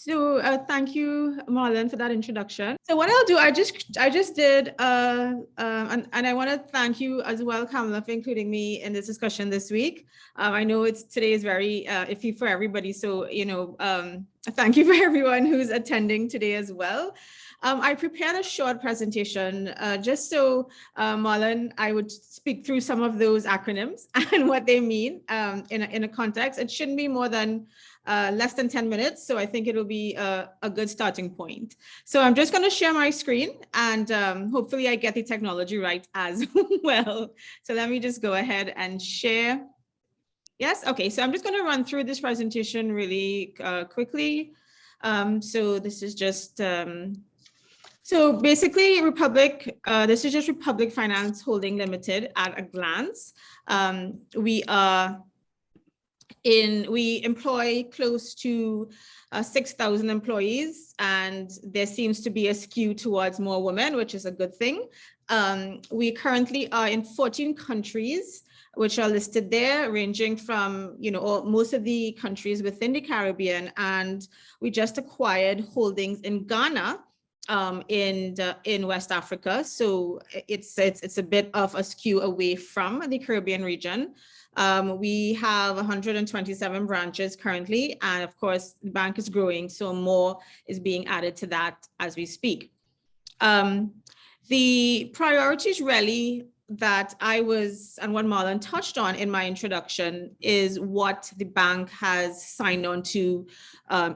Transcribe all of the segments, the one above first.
Thank you, Marlon, for that introduction. So what I'll do, I just did, and I want to thank you as well, Kamala, for including me in this discussion this week. I know today is very iffy for everybody, so thank you for everyone who's attending today as well. I prepared a short presentation just so, Marlon, I would speak through some of those acronyms and what they mean in a context. It shouldn't be more than less than 10 minutes. So I think it'll be a good starting point. So I'm just going to share my screen and hopefully I get the technology right as well. So let me just go ahead and share. Yes. Okay. So I'm just going to run through this presentation really quickly. So this is just so basically, this is just Republic Finance Holding Limited at a glance. We employ close to 6,000 employees, and there seems to be a skew towards more women, which is a good thing. We currently are in 14 countries, which are listed there, ranging from, most of the countries within the Caribbean, and we just acquired holdings in Ghana, in West Africa. So it's a bit of a skew away from the Caribbean region. We have 127 branches currently, and of course the bank is growing, so more is being added to that as we speak. The priorities really that and what Marlon touched on in my introduction is what the bank has signed on to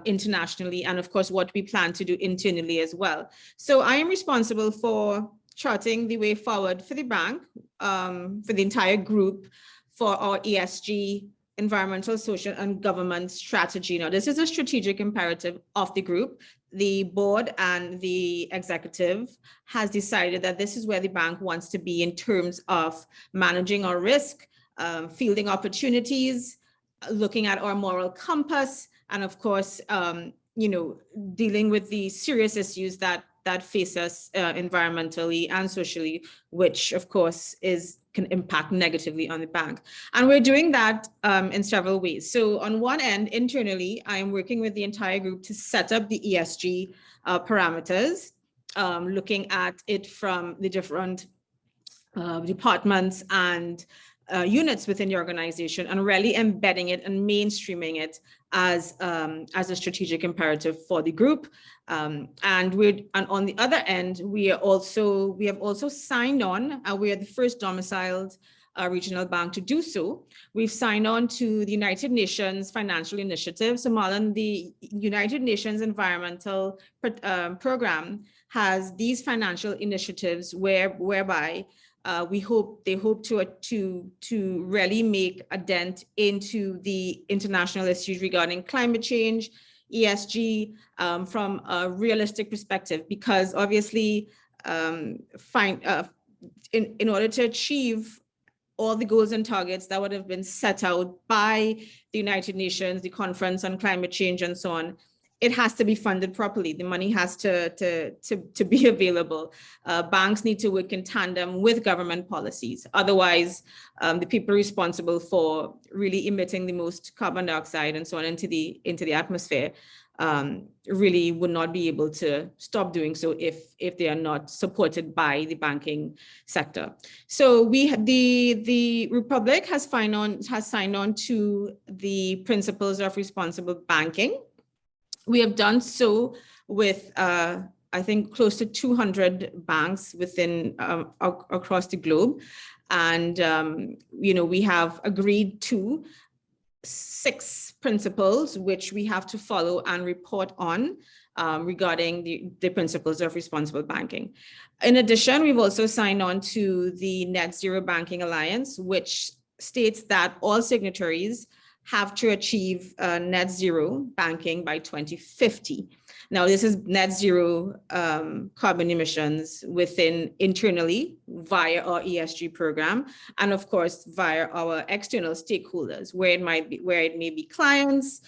internationally, and of course what we plan to do internally as well. So I am responsible for charting the way forward for the bank, for the entire group, for our ESG, environmental, social, and government strategy. Now, this is a strategic imperative of the group. The board and the executive has decided that this is where the bank wants to be in terms of managing our risk, fielding opportunities, looking at our moral compass, and of course, dealing with the serious issues that face us environmentally and socially, which of course can impact negatively on the bank. And we're doing that in several ways. So on one end, internally, I am working with the entire group to set up the ESG parameters, looking at it from the different departments and units within the organization, and really embedding it and mainstreaming it as a strategic imperative for the group. And on the other end, we have also signed on. We are the first domiciled regional bank to do so. We've signed on to the United Nations Financial Initiative. So Marlon, the United Nations Environmental Program has these financial initiatives whereby they hope to really make a dent into the international issues regarding climate change, ESG, from a realistic perspective, because obviously in order to achieve all the goals and targets that would have been set out by the United Nations, the Conference on Climate Change and so on, it has to be funded properly. The money has to be available. Banks need to work in tandem with government policies. Otherwise, the people responsible for really emitting the most carbon dioxide and so on into the atmosphere really would not be able to stop doing so if they are not supported by the banking sector. So the Republic has signed on to the principles of responsible banking. We have done so with, I think, close to 200 banks within across the globe. And, we have agreed to 6 principles, which we have to follow and report on regarding the principles of responsible banking. In addition, we've also signed on to the Net Zero Banking Alliance, which states that all signatories have to achieve net zero banking by 2050. Now, this is net zero carbon emissions internally via our ESG program, and of course via our external stakeholders, where it may be clients,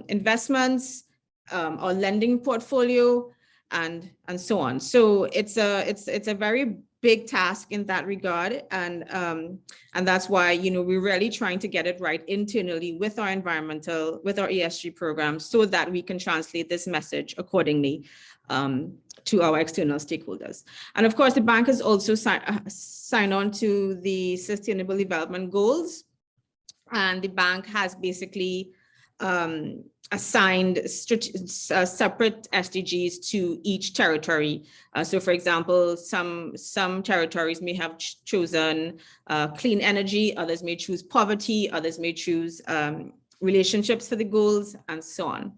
investments, our lending portfolio, and so on. So it's a very big task in that regard, and that's why, you know, we're really trying to get it right internally with our ESG programs, so that we can translate this message accordingly to our external stakeholders. And of course, the bank has also signed on to the Sustainable Development Goals, and the bank has basically assigned separate SDGs to each territory. So for example, some territories may have chosen clean energy, others may choose poverty, others may choose relationships for the goals, and so on.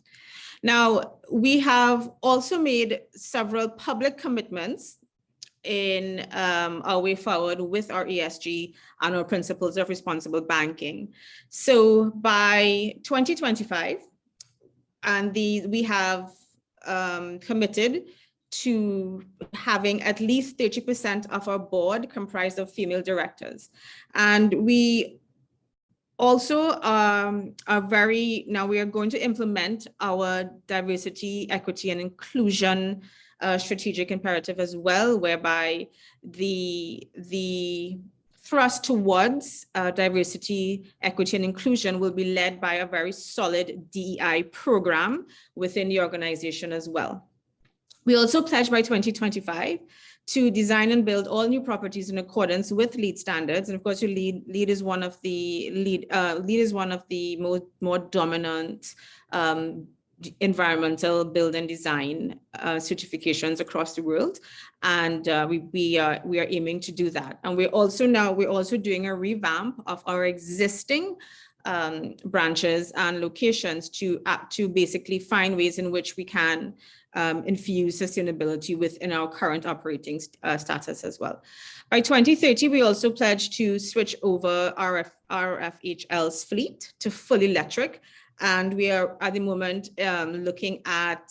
Now, we have also made several public commitments in our way forward with our ESG and our principles of responsible banking. So by 2025, and we have committed to having at least 30% of our board comprised of female directors. And we also we are going to implement our diversity, equity, and inclusion strategic imperative as well, whereby the thrust towards diversity, equity, and inclusion will be led by a very solid DEI program within the organization as well. We also pledge by 2025 to design and build all new properties in accordance with LEED standards. And of course, LEED is one of the more dominant environmental build and design certifications across the world, and we are aiming to do that. And we're also doing a revamp of our existing branches and locations to basically find ways in which we can infuse sustainability within our current operating status as well. By 2030, we also pledge to switch over our RFHL's fleet to fully electric. And we are at the moment looking at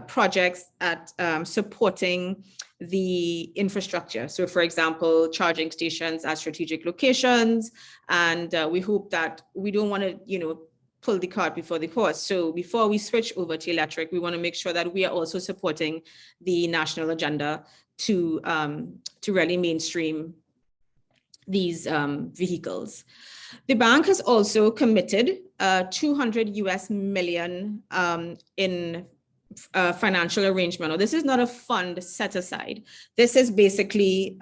projects at supporting the infrastructure. So for example, charging stations at strategic locations. And we hope that we don't want to, you know, pull the cart before the horse. So before we switch over to electric, we want to make sure that we are also supporting the national agenda to really mainstream these vehicles. The bank has also committed $200 million in financial arrangement. Or this is not a fund set aside. This is basically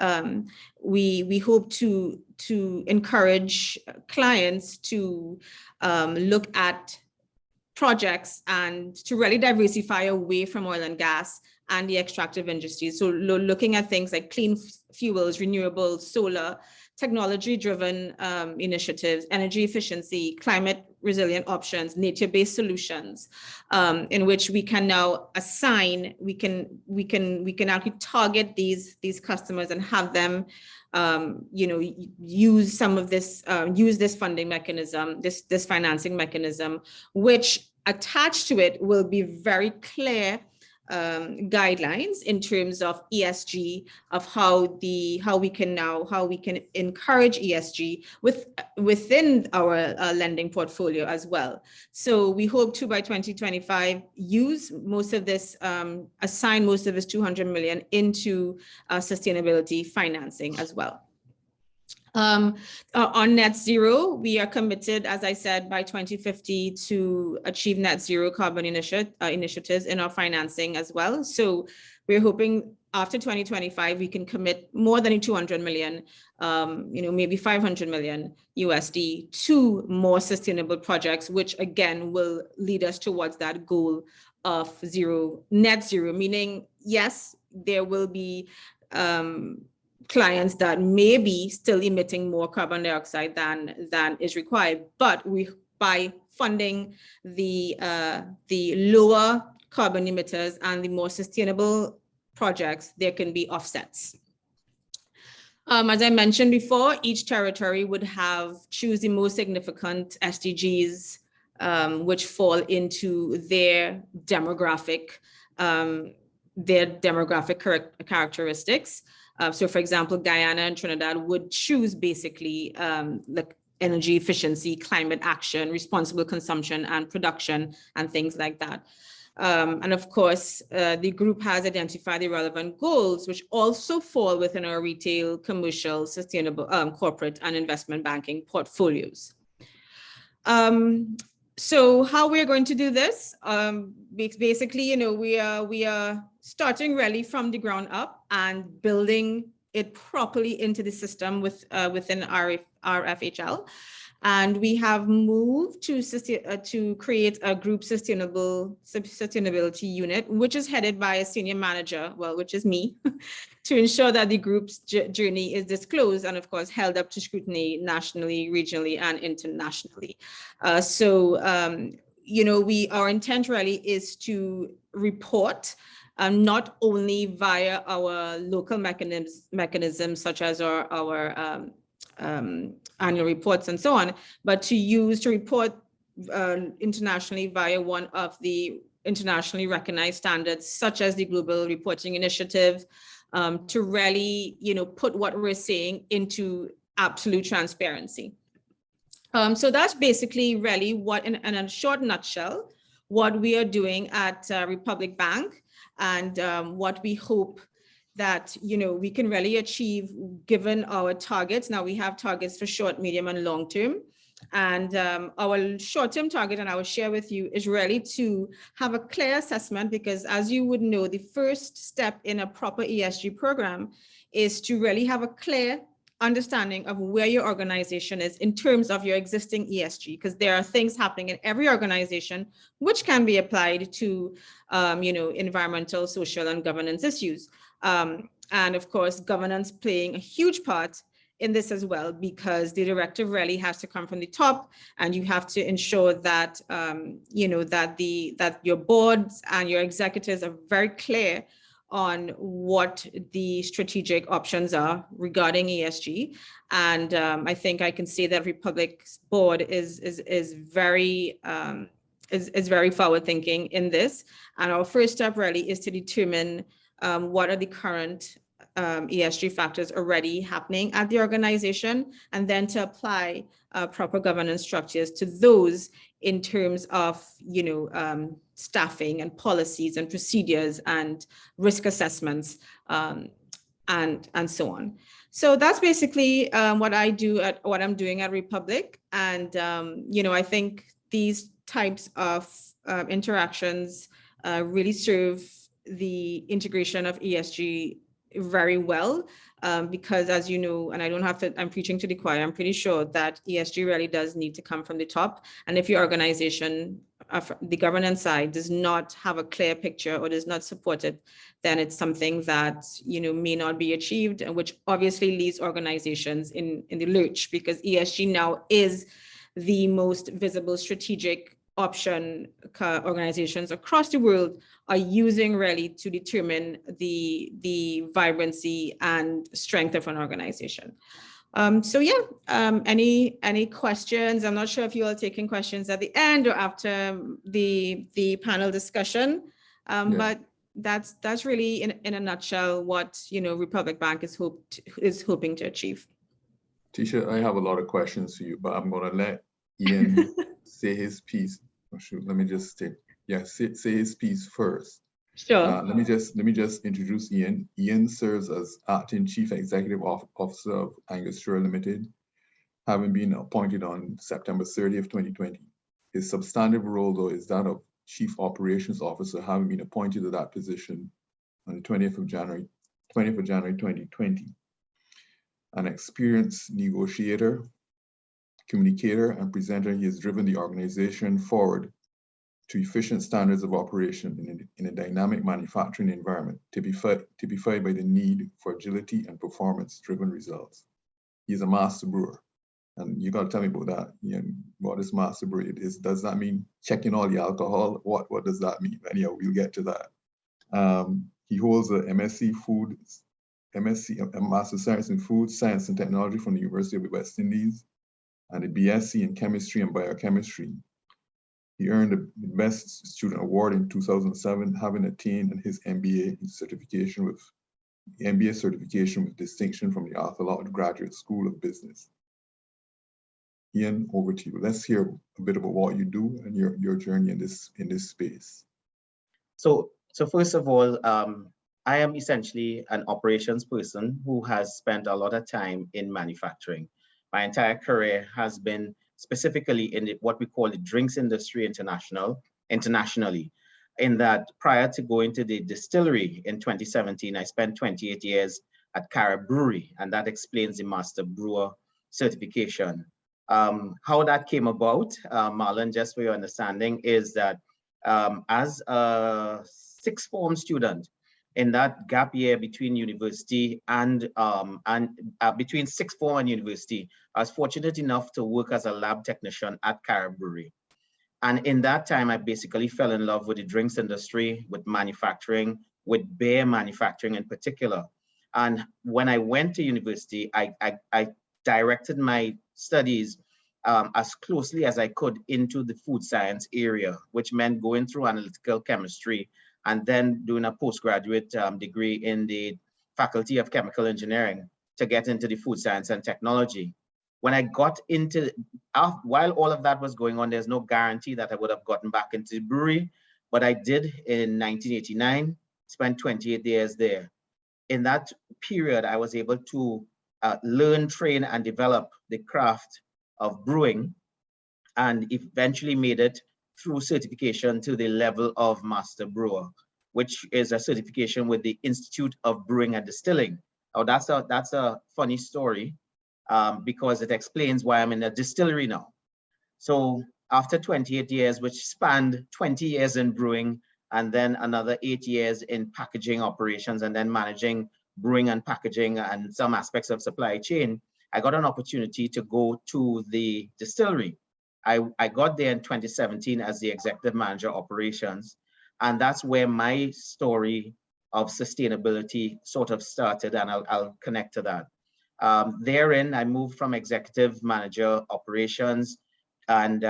we hope to encourage clients to look at projects and to really diversify away from oil and gas and the extractive industries. So looking at things like clean fuels, renewables, solar, technology-driven initiatives, energy efficiency, climate resilient options, nature-based solutions, in which we can now assign, we can actually target these customers and have them, you know, use some of this, use this funding mechanism, this financing mechanism, which attached to it will be very clear guidelines in terms of ESG, of how we can encourage ESG within our lending portfolio as well. So we hope to, by 2025, use most of this, assign most of this 200 million into sustainability financing as well. On net zero, we are committed, as I said, by 2050 to achieve net zero carbon initiatives in our financing as well. So we're hoping after 2025, we can commit more than 200 million, you know, maybe 500 million USD to more sustainable projects, which again will lead us towards that goal of net zero, meaning, yes, there will be clients that may be still emitting more carbon dioxide than is required, but by funding the lower carbon emitters and the more sustainable projects, there can be offsets. As I mentioned before, each territory would choose the most significant SDGs which fall into their demographic characteristics. So for example, Guyana and Trinidad would choose basically like energy efficiency, climate action, responsible consumption and production, and things like that. And of course, the group has identified the relevant goals, which also fall within our retail, commercial, sustainable, corporate, and investment banking portfolios. So how we're going to do this? Basically, we are starting really from the ground up and building it properly into the system within RFHL. And we have moved to create a group sustainability unit, which is headed by a senior manager, well, which is me, to ensure that the group's journey is disclosed and, of course, held up to scrutiny nationally, regionally, and internationally. Our intent really is to report not only via our local mechanisms such as our annual reports and so on, but to report internationally via one of the internationally recognized standards, such as the Global Reporting Initiative, to really, put what we're saying into absolute transparency. So that's basically really what, in a short nutshell, what we are doing at Republic Bank, and what we hope that we can really achieve given our targets. Now we have targets for short, medium, and long term. And our short-term target, and I will share with you, is really to have a clear assessment, because as you would know, the first step in a proper ESG program is to really have a clear understanding of where your organization is in terms of your existing ESG, because there are things happening in every organization which can be applied to environmental, social, and governance issues. And of course, governance playing a huge part in this as well, because the directive really has to come from the top, and you have to ensure that that your boards and your executives are very clear on what the strategic options are regarding ESG. And I think I can say that Republic's board is very forward thinking in this. And our first step really is to determine what are the current ESG factors already happening at the organization, and then to apply proper governance structures to those in terms of staffing and policies and procedures and risk assessments, and so on. So that's basically what I'm doing at Republic. And I think these types of interactions really serve the integration of ESG very well, because as you know, and I'm preaching to the choir, I'm pretty sure that ESG really does need to come from the top. And if your organization, the governance side, does not have a clear picture or does not support it, then it's something that may not be achieved, and which obviously leaves organizations in the lurch, because ESG now is the most visible strategic option organizations across the world are using really to determine the vibrancy and strength of an organization. So yeah, any questions? I'm not sure if you are taking questions at the end or after the panel discussion, but that's really in a nutshell what Republic Bank is hoping to achieve. Tisha, I have a lot of questions for you, but I'm going to let Ian say his piece. Oh, shoot, let me just say his piece first. Sure. Let me just introduce Ian. Ian serves as acting Chief Executive Officer of Angostura Limited, having been appointed on September 30th, 2020. His substantive role, though, is that of Chief Operations Officer, having been appointed to that position on the 20th of January 2020. An experienced negotiator, communicator, and presenter, he has driven the organization forward to efficient standards of operation in a dynamic manufacturing environment, typified by the need for agility and performance-driven results. He's a master brewer, and you got to tell me about that. Ian, what is master brewer? Does that mean checking all the alcohol? What does that mean? Anyhow, we'll get to that. He holds a a Master of Science in Food Science and Technology from the University of the West Indies, and a BSc in Chemistry and Biochemistry. He earned the Best Student Award in 2007, having attained his MBA certification with distinction from the Arthur Lott Graduate School of Business. Ian, over to you. Let's hear a bit about what you do and your journey in this space. So first of all, I am essentially an operations person who has spent a lot of time in manufacturing. My entire career has been specifically in what we call the drinks industry internationally. In that, prior to going to the distillery in 2017, I spent 28 years at Carib Brewery, and that explains the Master Brewer certification. How that came about, Marlon, just for your understanding, is that as a sixth form student, in that gap year between university and between sixth form and university, I was fortunate enough to work as a lab technician at Carib Brewery. And in that time, I basically fell in love with the drinks industry, with manufacturing, with beer manufacturing in particular. And when I went to university, I directed my studies as closely as I could into the food science area, which meant going through analytical chemistry and then doing a postgraduate degree in the Faculty of Chemical Engineering to get into the food science and technology. When I got into, while all of that was going on, there's no guarantee that I would have gotten back into the brewery, but I did in 1989, spent 28 years there. In that period, I was able to learn, train, and develop the craft of brewing, and eventually made it through certification to the level of Master Brewer, which is a certification with the Institute of Brewing and Distilling. Oh, that's a funny story because it explains why I'm in a distillery now. So after 28 years, which spanned 20 years in brewing, and then another 8 years in packaging operations, and then managing brewing and packaging and some aspects of supply chain, I got an opportunity to go to the distillery. I got there in 2017 as the executive manager operations. And that's where my story of sustainability sort of started, and I'll connect to that. Therein, I moved from executive manager operations and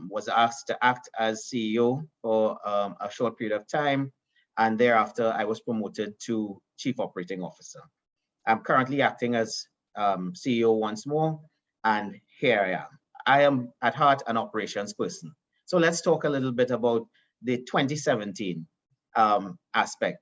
was asked to act as CEO for a short period of time. And thereafter, I was promoted to Chief Operating Officer. I'm currently acting as CEO once more, and here I am. I am at heart an operations person. So let's talk a little bit about the 2017 aspect.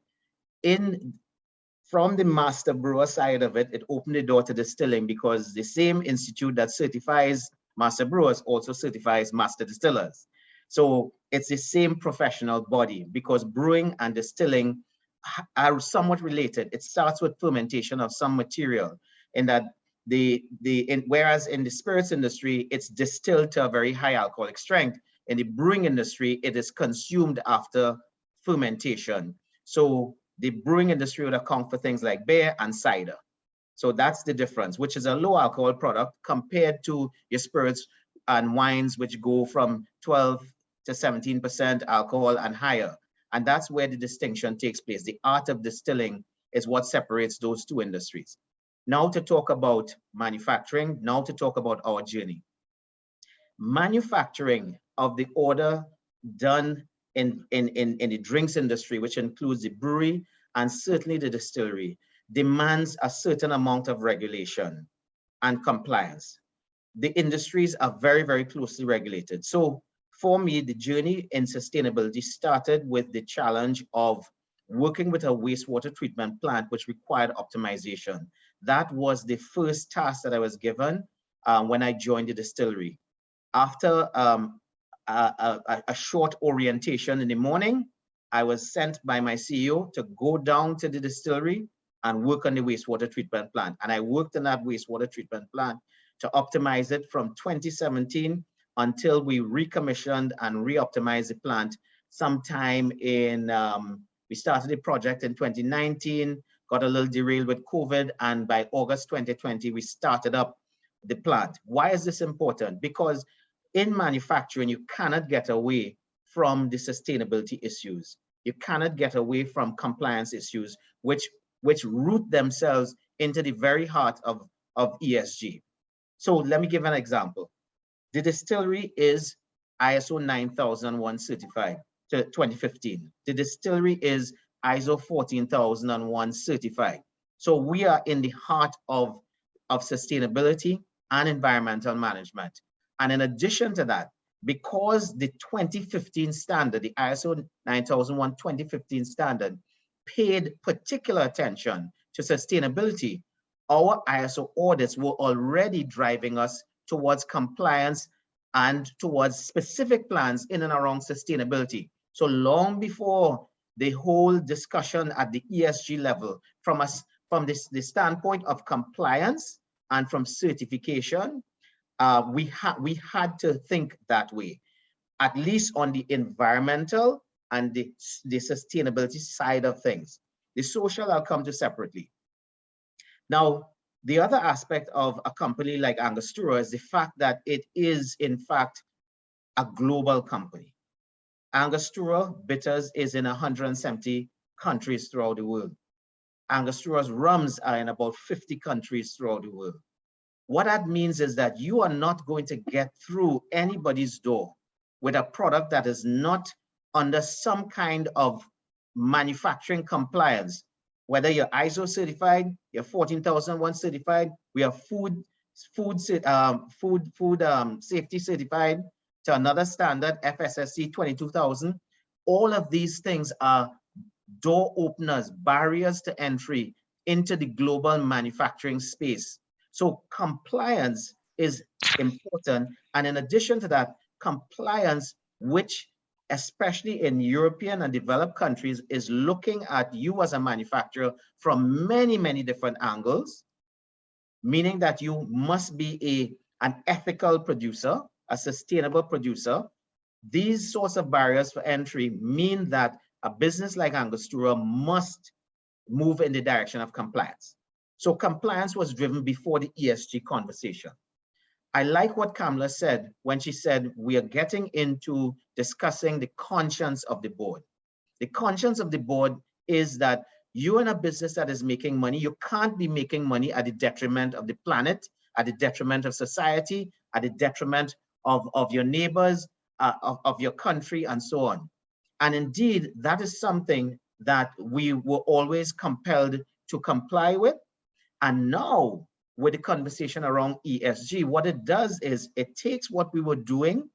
From the master brewer side of it, it opened the door to distilling, because the same institute that certifies master brewers also certifies master distillers. So it's the same professional body, because brewing and distilling are somewhat related. It starts with fermentation of some material, in that whereas in the spirits industry, it's distilled to a very high alcoholic strength. In the brewing industry, it is consumed after fermentation. So the brewing industry would account for things like beer and cider. So that's the difference, which is a low alcohol product compared to your spirits and wines, which go from 12 to 17% alcohol and higher. And that's where the distinction takes place. The art of distilling is what separates those two industries. Now to talk about manufacturing, now to talk about our journey. Manufacturing of the order done in the drinks industry, which includes the brewery and certainly the distillery, demands a certain amount of regulation and compliance. The industries are very, very closely regulated. So for me, the journey in sustainability started with the challenge of working with a wastewater treatment plant, which required optimization. That was the first task that I was given when I joined the distillery. After a short orientation in the morning, I was sent by my CEO to go down to the distillery and work on the wastewater treatment plant. And I worked on that wastewater treatment plant to optimize it from 2017 until we recommissioned and re-optimized the plant sometime in, we started the project in 2019, got a little derailed with COVID, and by August 2020, we started up the plant. Why is this important? Because in manufacturing, you cannot get away from the sustainability issues. You cannot get away from compliance issues, which root themselves into the very heart of ESG. So let me give an example. The distillery is ISO 9001 certified to 2015. The distillery is ISO 14001 certified. So we are in the heart of sustainability and environmental management. And in addition to that, because the 2015 standard, the ISO 9001 2015 standard, paid particular attention to sustainability, our ISO audits were already driving us towards compliance and towards specific plans in and around sustainability. So long before the whole discussion at the ESG level, from the standpoint of compliance and from certification, we had to think that way, at least on the environmental and the sustainability side of things. The social I'll come to separately. Now, the other aspect of a company like Angostura is the fact that it is, in fact, a global company. Angostura Bitters is in 170 countries throughout the world. Angostura's rums are in about 50 countries throughout the world. What that means is that you are not going to get through anybody's door with a product that is not under some kind of manufacturing compliance, whether you're ISO certified, you're 14001 certified, we are food safety certified to another standard, FSSC 22000. All of these things are door openers, barriers to entry into the global manufacturing space. So compliance is important. And in addition to that, compliance, which especially in European and developed countries, is looking at you as a manufacturer from many, many different angles, meaning that you must be an ethical producer, a sustainable producer. These sorts of barriers for entry mean that a business like Angostura must move in the direction of compliance. So compliance was driven before the ESG conversation. I like what Kamala said when she said we are getting into discussing the conscience of the board. The conscience of the board is that you're in a business that is making money. You can't be making money at the detriment of the planet, at the detriment of society, at the detriment of your neighbors, of your country, and so on. And indeed, that is something that we were always compelled to comply with. And now, with the conversation around ESG, what it does is it takes what we were doing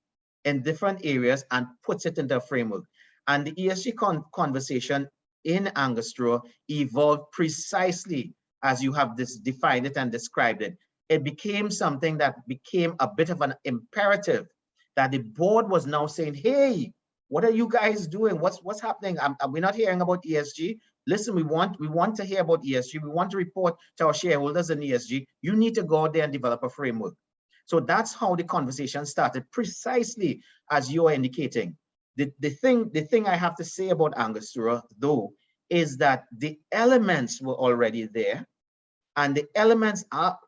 in different areas and puts it into a framework. And the ESG conversation in Angostura evolved precisely as you have defined it and described it. It became something that became a bit of an imperative that the board was now saying, hey, what are you guys doing? What's happening? We're not hearing about ESG. Listen, we want to hear about ESG. We want to report to our shareholders in ESG. You need to go out there and develop a framework. So that's how the conversation started, precisely as you're indicating. The thing I have to say about Angostura, though, is that the elements were already there, and the elements are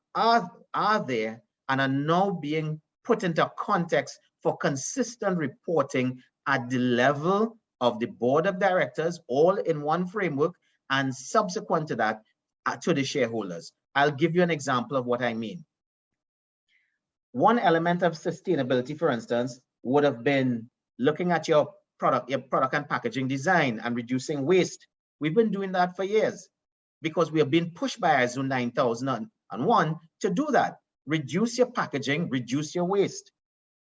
there and are now being put into context for consistent reporting at the level of the board of directors, all in one framework, and subsequent to that, to the shareholders. I'll give you an example of what I mean. One element of sustainability, for instance, would have been looking at your product and packaging design and reducing waste. We've been doing that for years because we have been pushed by ISO 9001 to do that. Reduce your packaging, reduce your waste.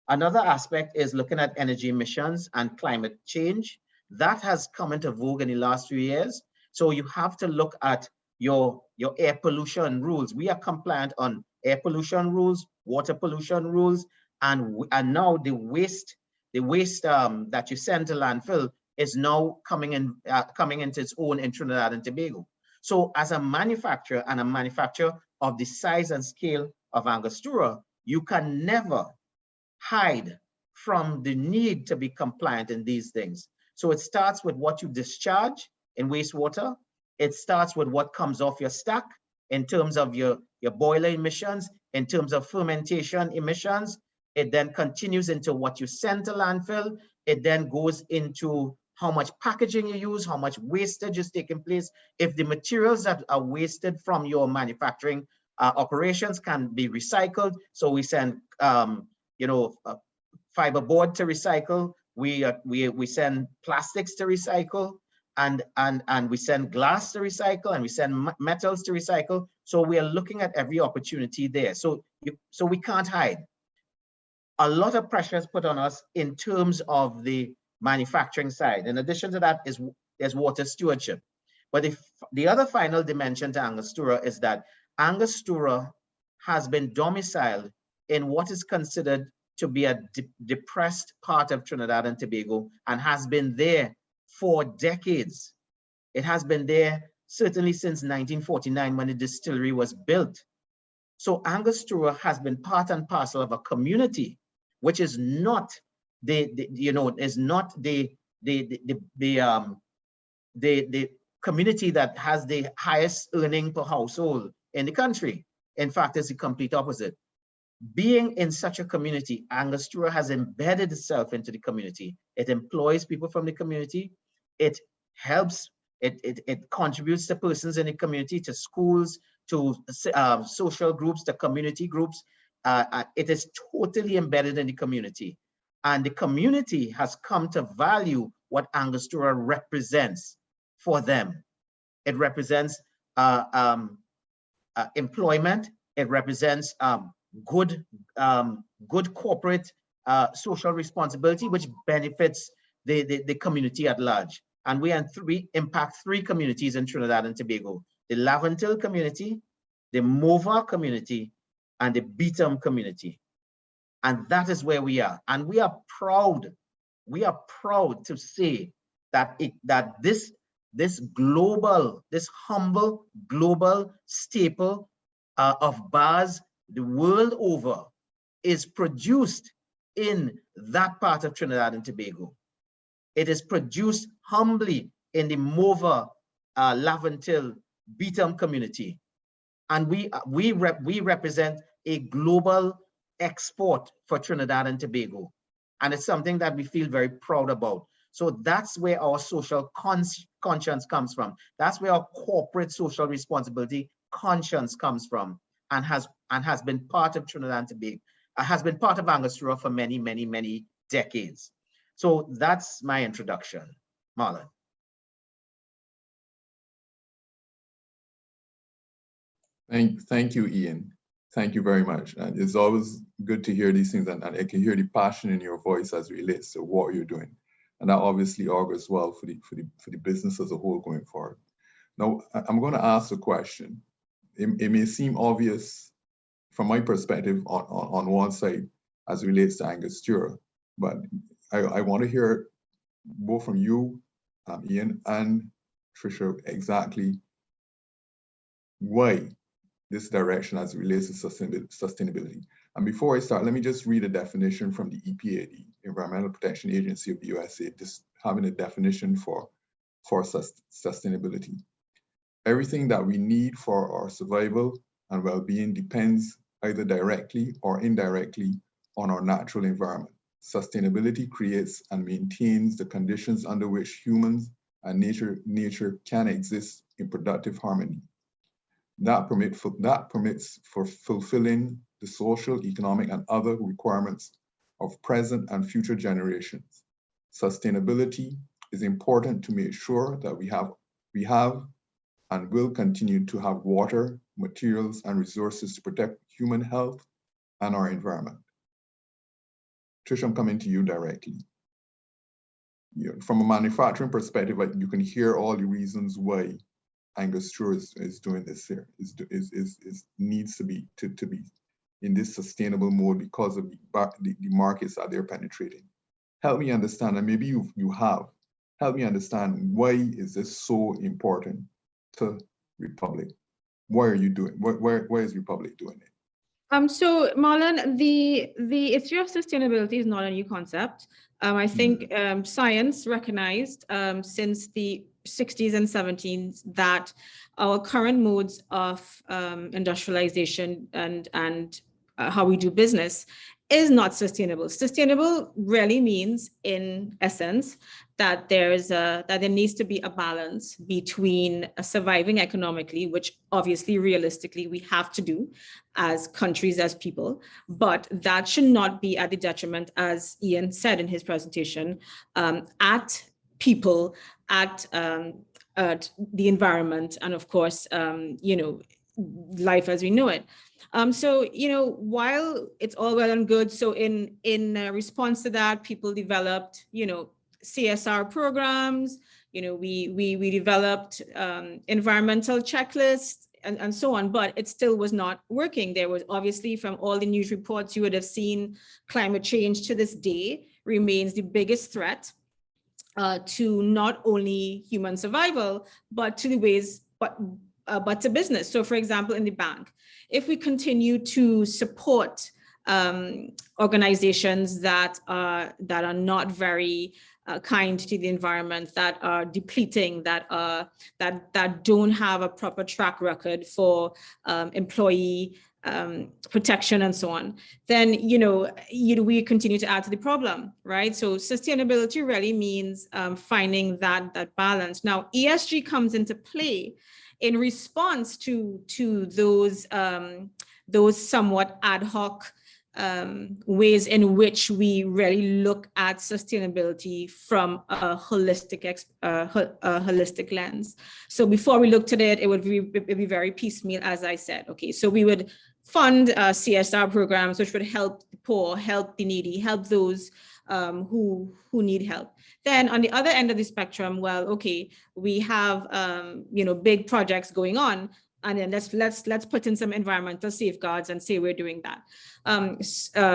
Another aspect is looking at energy emissions and climate change. That has come into vogue in the last few years. So you have to look at your air pollution rules. We are compliant on air pollution rules, water pollution rules, and now the waste that you send to landfill is now coming into its own in Trinidad and Tobago. So as a manufacturer, and a manufacturer of the size and scale of Angostura, you can never hide from the need to be compliant in these things. So it starts with what you discharge in wastewater. It starts with what comes off your stack in terms of your boiler emissions, in terms of fermentation emissions. It then continues into what you send to landfill. It then goes into how much packaging you use, how much wastage is taking place. If the materials that are wasted from your manufacturing operations can be recycled, so we send fiberboard to recycle, we send plastics to recycle, and we send glass to recycle, and we send metals to recycle. So we are looking at every opportunity there. So we can't hide. a lot of pressure is put on us in terms of the manufacturing side. In addition to that is water stewardship. But if the other final dimension to Angostura is that Angostura has been domiciled in what is considered to be a depressed part of Trinidad and Tobago and has been there for decades. It has been there certainly since 1949 when the distillery was built. So Angostura has been part and parcel of a community, which is not the community that has the highest earning per household in the country. In fact, it's the complete opposite. Being in such a community, Angostura has embedded itself into the community. It employs people from the community. It helps, it contributes to persons in the community, to schools, to social groups, to community groups. It is totally embedded in the community. And the community has come to value what Angostura represents for them. It represents employment. It represents good corporate social responsibility, which benefits the community at large. And we impact three communities in Trinidad and Tobago: the Laventil community, the Mova community, and the Beetham community. And that is where we are. And we are proud to say that this humble global staple of bars the world over is produced in that part of Trinidad and Tobago. It is produced humbly in the Mova, Laventil, Beetham community. And we represent a global export for Trinidad and Tobago. And it's something that we feel very proud about. So that's where our social conscience comes from. That's where our corporate social responsibility conscience comes from, and has been part of Trinidad and Tobago, has been part of Angostura for many, many, many decades. So that's my introduction, Marlon. Thank you, Ian. Thank you very much. And it's always good to hear these things, and I can hear the passion in your voice as it relates to what you're doing. And that obviously augurs well for the business as a whole going forward. Now, I'm going to ask a question. It may seem obvious from my perspective on one side as it relates to Angostura, but I want to hear both from you, Ian and Tisha, exactly why this direction as it relates to sustainability. And before I start, let me just read a definition from the EPA, the Environmental Protection Agency of the USA, just having a definition for sustainability. Everything that we need for our survival and well-being depends either directly or indirectly on our natural environment. Sustainability creates and maintains the conditions under which humans and nature can exist in productive harmony. That permits for fulfilling the social, economic, and other requirements of present and future generations. Sustainability is important to make sure that we have and will continue to have water, materials, and resources to protect human health and our environment. Trish, I'm coming to you directly. From a manufacturing perspective, you can hear all the reasons why Angostura is doing this here, needs to be in this sustainable mode because of the markets that they're penetrating. Help me understand, and maybe you have, help me understand, why is this so important to Republic? Why are you doing, why is Republic doing it? So Marlon, the issue of sustainability is not a new concept. I think science recognized since the 60s and 70s that our current modes of industrialization and how we do business is not sustainable. Sustainable really means, in essence, that there needs to be a balance between surviving economically, which obviously realistically we have to do as countries, as people, but that should not be at the detriment, as Ian said in his presentation, at people, at the environment, and of course, life as we know it. So, while it's all well and good, so in response to that, people developed, CSR programs, we developed environmental checklists and so on, but it still was not working. There was obviously, from all the news reports, you would have seen climate change to this day remains the biggest threat to not only human survival, but to the ways, but to business. So for example, in the bank, if we continue to support organizations that are not very kind to the environment, that are depleting, that don't have a proper track record for employee protection and so on, then we continue to add to the problem, right? So sustainability really means finding that balance. Now, ESG comes into play in response to those somewhat ad hoc ways in which we really look at sustainability from a holistic lens. So before we looked at it, it would be very piecemeal, as I said. Okay, so we would fund CSR programs, which would help the poor, help the needy, help those who need help. Then on the other end of the spectrum, well, okay, we have big projects going on, and then let's put in some environmental safeguards and say we're doing that.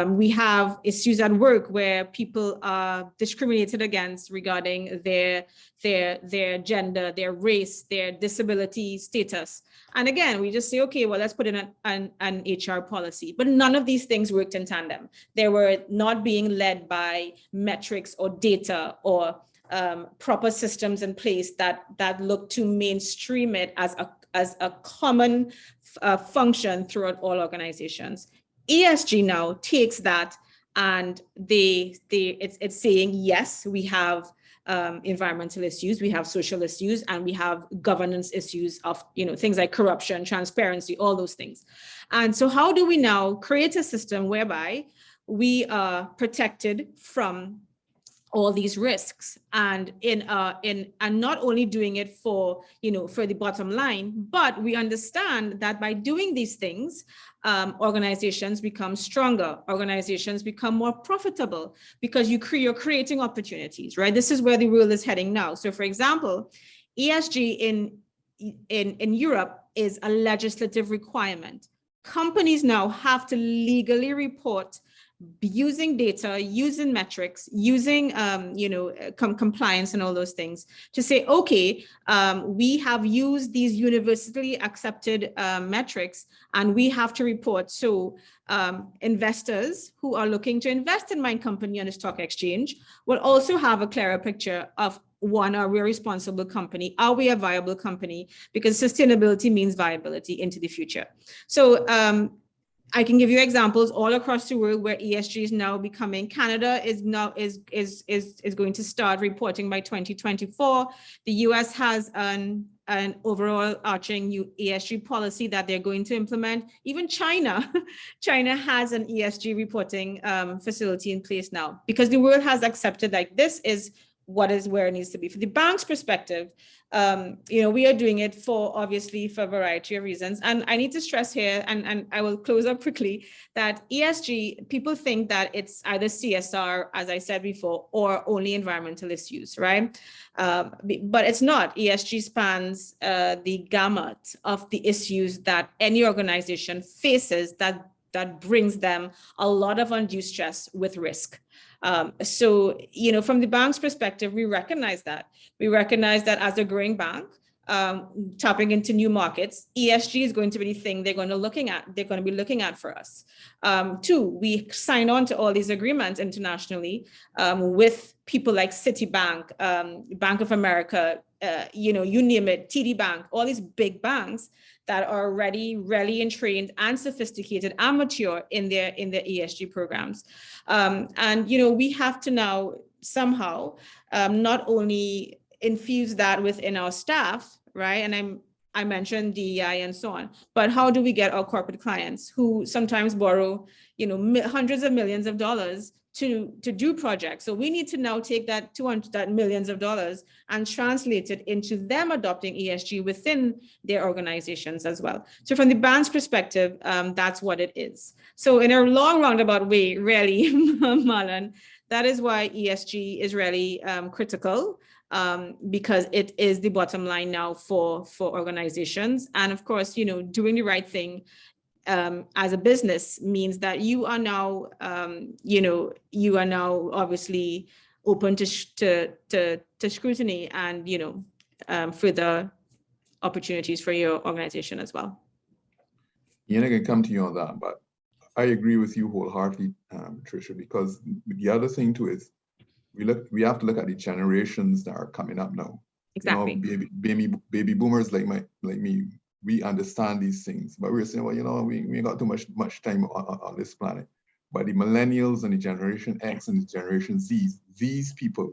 We have issues at work where people are discriminated against regarding their gender, their race, their disability status. And again, we just say, okay, well, let's put in an HR policy. But none of these things worked in tandem. They were not being led by metrics or data or proper systems in place that look to mainstream it as a common function throughout all organizations. ESG now takes that and it's saying, yes, we have environmental issues, we have social issues, and we have governance issues of things like corruption, transparency, all those things. And so how do we now create a system whereby we are protected from all these risks, and and not only doing it for the bottom line, but we understand that by doing these things, organizations become stronger, organizations become more profitable, because you're creating opportunities, right? This is where the world is heading now. So for example, ESG in Europe is a legislative requirement. Companies now have to legally report using data, using metrics, using compliance and all those things to say, okay, we have used these universally accepted metrics and we have to report. So investors who are looking to invest in my company on the stock exchange will also have a clearer picture of, one, are we a responsible company? Are we a viable company? Because sustainability means viability into the future. So I can give you examples all across the world where ESG is now becoming. Canada is going to start reporting by 2024. The US has an overall arching ESG policy that they're going to implement. Even China has an ESG reporting facility in place now, because the world has accepted like this is where it needs to be. For the bank's perspective, we are doing it for a variety of reasons. And I need to stress here, and I will close up quickly, that ESG, people think that it's either CSR, as I said before, or only environmental issues, right? But it's not. ESG spans the gamut of the issues that any organization faces that brings them a lot of undue stress with risk. So, from the bank's perspective, we recognize that. We recognize that as a growing bank, tapping into new markets, ESG is going to be the thing they're going to be looking at for us. Two, we sign on to all these agreements internationally with people like Citibank, Bank of America, you name it, TD Bank, all these big banks that are already really trained and sophisticated and mature in their ESG programs. And we have to now somehow not only infuse that within our staff, right? And I mentioned DEI and so on, but how do we get our corporate clients who sometimes borrow, hundreds of millions of dollars to do projects. So we need to now take that that millions of dollars and translate it into them adopting ESG within their organizations as well. So from the bank's perspective, that's what it is. So in a long roundabout way, really, Marlon, that is why ESG is really critical, because it is the bottom line now for organizations. And of course, doing the right thing as a business means that you are now, obviously open to scrutiny and, further opportunities for your organization as well. Ian, I can come to you on that, but I agree with you wholeheartedly, Tisha, because the other thing too is we have to look at the generations that are coming up now. Exactly. Baby boomers like me, we understand these things, but we're saying, well, we ain't got too much time on this planet. But the millennials and the Generation X and the Generation Z, these people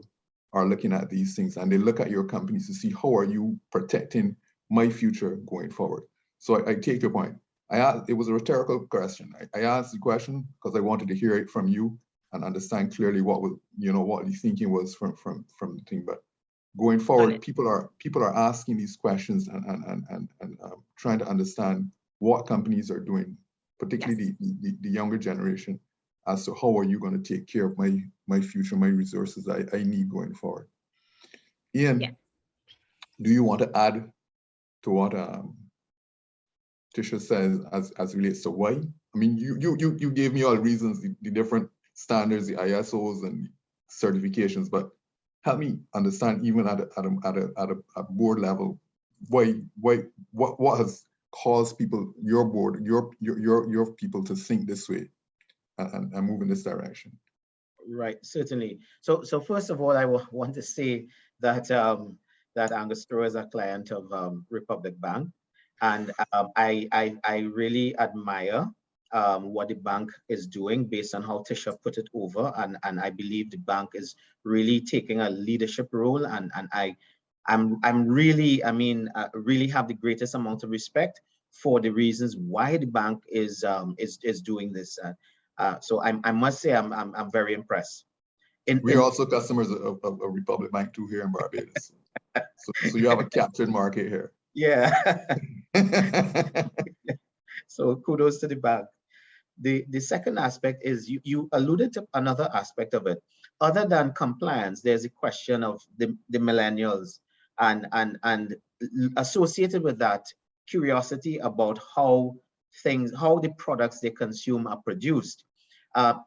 are looking at these things, and they look at your companies to see how are you protecting my future going forward. So I take your point. It was a rhetorical question. I asked the question because I wanted to hear it from you and understand clearly what the thinking was from the thing. But going forward, people are asking these questions and trying to understand what companies are doing, particularly the younger generation, as to how are you going to take care of my future, my resources I need going forward. Ian, do you want to add to what Tisha says as relates to why? I mean, you gave me all the reasons, the different standards, the ISOs and certifications, but help me understand, even at a board level, what has caused people, your board, your people to think this way and move in this direction? Right, certainly. So first of all, I want to say that that Angostura is a client of Republic Bank, and I really admire what the bank is doing based on how Tisha put it over, and I believe the bank is really taking a leadership role, and I'm really, really have the greatest amount of respect for the reasons why the bank is doing this. So I must say I'm very impressed. We're also customers of Republic Bank too here in Barbados. so you have a captured market here. Yeah. So kudos to the bank. The second aspect is you alluded to another aspect of it. Other than compliance, there's a question of the millennials and associated with that, curiosity about how the products they consume are produced.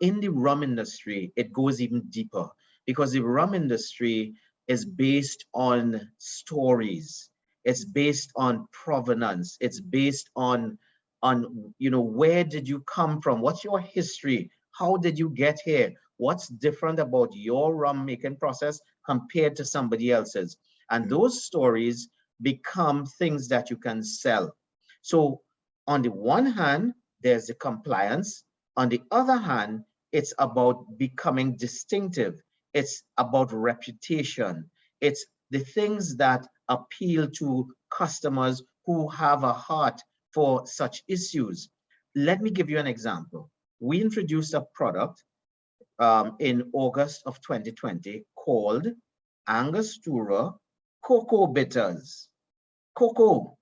In the rum industry, it goes even deeper, because the rum industry is based on stories. It's based on provenance. It's based on where did you come from? What's your history? How did you get here? What's different about your rum making process compared to somebody else's? And those stories become things that you can sell. So on the one hand, there's the compliance. On the other hand, it's about becoming distinctive. It's about reputation. It's the things that appeal to customers who have a heart for such issues. Let me give you an example. We introduced a product in August of 2020 called Angostura Cocoa Bitters. Cocoa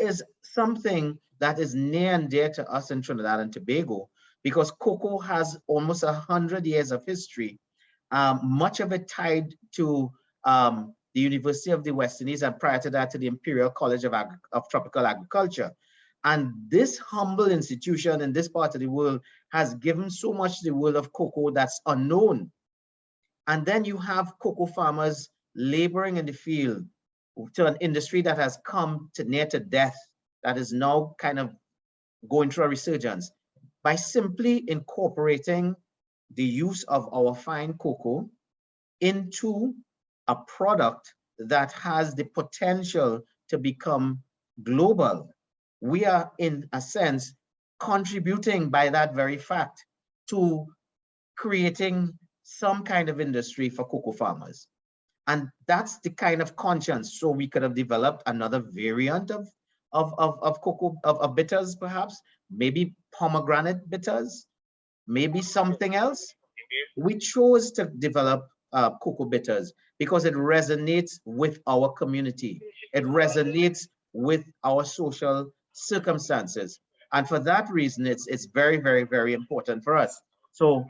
is something that is near and dear to us in Trinidad and Tobago, because cocoa has almost 100 years of history, much of it tied to the University of the West Indies, and prior to that to the Imperial College of Tropical Agriculture. And this humble institution in this part of the world has given so much to the world of cocoa that's unknown. And then you have cocoa farmers laboring in the field to an industry that has come near to death, that is now kind of going through a resurgence, by simply incorporating the use of our fine cocoa into a product that has the potential to become global. We are, in a sense, contributing by that very fact to creating some kind of industry for cocoa farmers. And that's the kind of conscience. So we could have developed another variant of cocoa, of bitters, perhaps, maybe pomegranate bitters, maybe something else. We chose to develop cocoa bitters because it resonates with our community. It resonates with our social circumstances. And for that reason, it's very, very, very important for us. So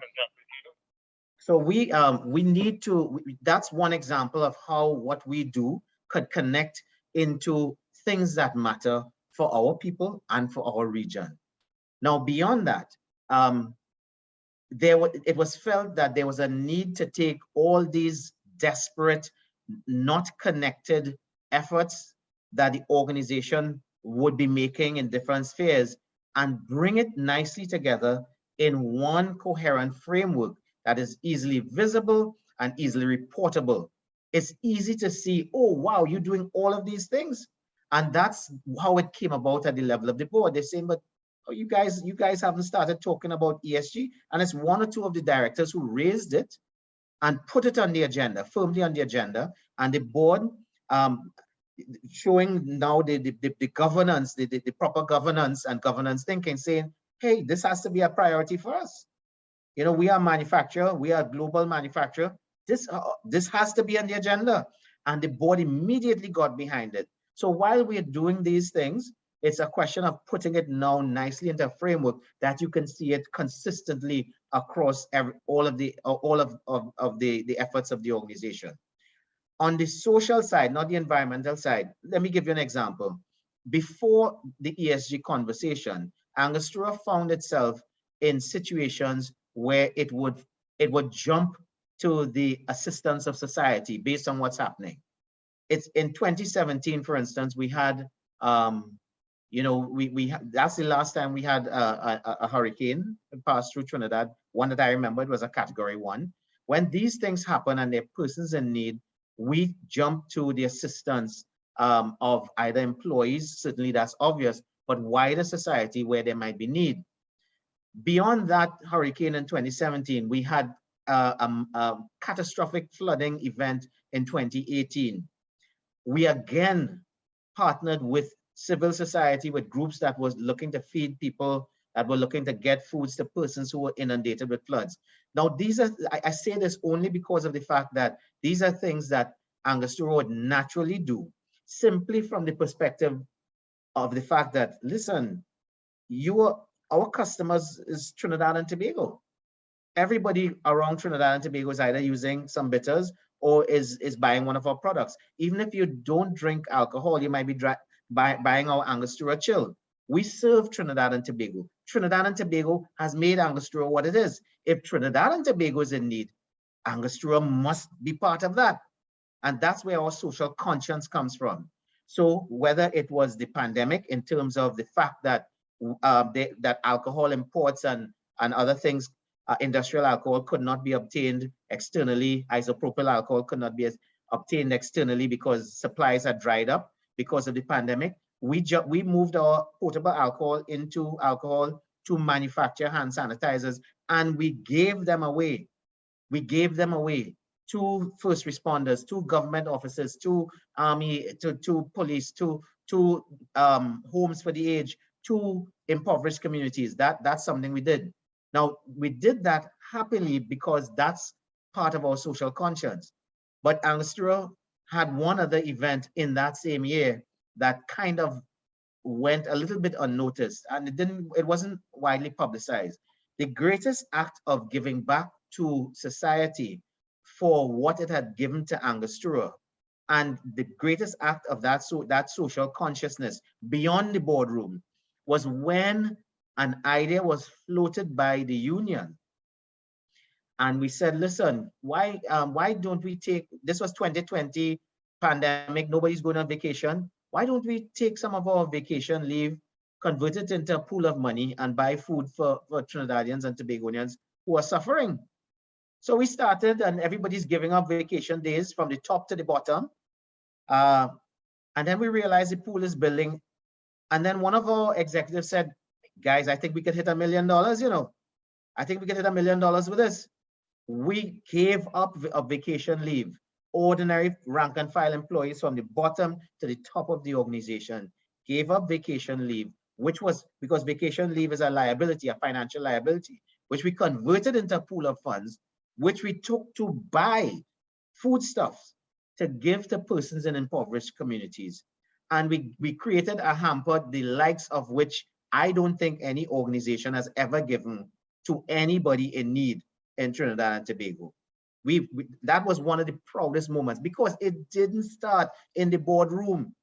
we need to, that's one example of how what we do could connect into things that matter for our people and for our region. Now, beyond that, it was felt that there was a need to take all these desperate, not connected efforts that the organization would be making in different spheres and bring it nicely together in one coherent framework that is easily visible and easily reportable. It's easy to see, oh, wow, you're doing all of these things. And that's how it came about at the level of the board. They're saying, but oh, you guys haven't started talking about ESG. And it's one or two of the directors who raised it and put it on the agenda, firmly on the agenda. And the board showing now the governance, the proper governance and governance thinking, saying, hey, this has to be a priority for us. You know, we are a manufacturer, we are a global manufacturer. This has to be on the agenda. And the board immediately got behind it. So while we're doing these things, it's a question of putting it now nicely into a framework that you can see it consistently across all of the efforts of the organization. On the social side, not the environmental side, let me give you an example. Before the ESG conversation, Angostura found itself in situations where it would jump to the assistance of society based on what's happening. It's in 2017, for instance, we had, you know, that's the last time we had a hurricane pass through Trinidad. One that I remember, it was a Category 1. When these things happen and there are persons in need, we jump to the assistance of either employees, certainly that's obvious, but wider society where there might be need. Beyond that hurricane in 2017, we had a catastrophic flooding event in 2018. We again partnered with civil society, with groups that was looking to feed people, that were looking to get foods to persons who were inundated with floods. Now, these are, I say this only because of the fact that these are things that Angostura would naturally do, simply from the perspective of the fact that, listen, our customers is Trinidad and Tobago. Everybody around Trinidad and Tobago is either using some bitters or is buying one of our products. Even if you don't drink alcohol, you might be buying our Angostura Chill. We serve Trinidad and Tobago. Trinidad and Tobago has made Angostura what it is. If Trinidad and Tobago is in need, Angostura must be part of that. And that's where our social conscience comes from. So whether it was the pandemic in terms of the fact that that alcohol imports and other things, industrial alcohol could not be obtained externally, isopropyl alcohol could not be obtained externally because supplies had dried up because of the pandemic, we moved our potable alcohol into alcohol to manufacture hand sanitizers, and we gave them away. We gave them away to first responders, to government officers, to army, to police, to homes for the aged, to impoverished communities. That's something we did. Now, we did that happily because that's part of our social conscience. But Angostura had one other event in that same year that kind of went a little bit unnoticed, and it wasn't widely publicized. The greatest act of giving back to society for what it had given to Angostura, and the greatest act of that social consciousness beyond the boardroom, was when an idea was floated by the union. And we said, listen, why don't we take, this was 2020 pandemic, nobody's going on vacation. Why don't we take some of our vacation leave, convert it into a pool of money and buy food for Trinidadians and Tobagonians who are suffering? So we started, and everybody's giving up vacation days from the top to the bottom. And then we realized the pool is building. And then one of our executives said, guys, I think we could hit $1 million, you know. I think we could hit $1 million with this. We gave up a vacation leave. Ordinary rank and file employees from the bottom to the top of the organization gave up vacation leave, which was because vacation leave is a liability, a financial liability. which we converted into a pool of funds, which we took to buy foodstuffs to give to persons in impoverished communities. And we created a hamper, the likes of which I don't think any organization has ever given to anybody in need in Trinidad and Tobago. That was one of the proudest moments, because it didn't start in the boardroom.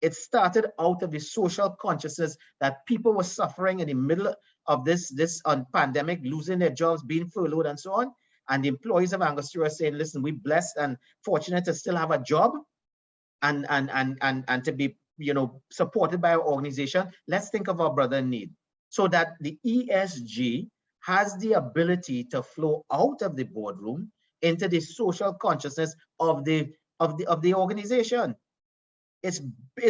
It started out of the social consciousness that people were suffering in the middle of this pandemic, losing their jobs, being furloughed and so on. And the employees of Angostura saying, listen, we're blessed and fortunate to still have a job and to be, you know, supported by our organization. Let's think of our brother in need. So that the ESG has the ability to flow out of the boardroom into the social consciousness of the organization. It's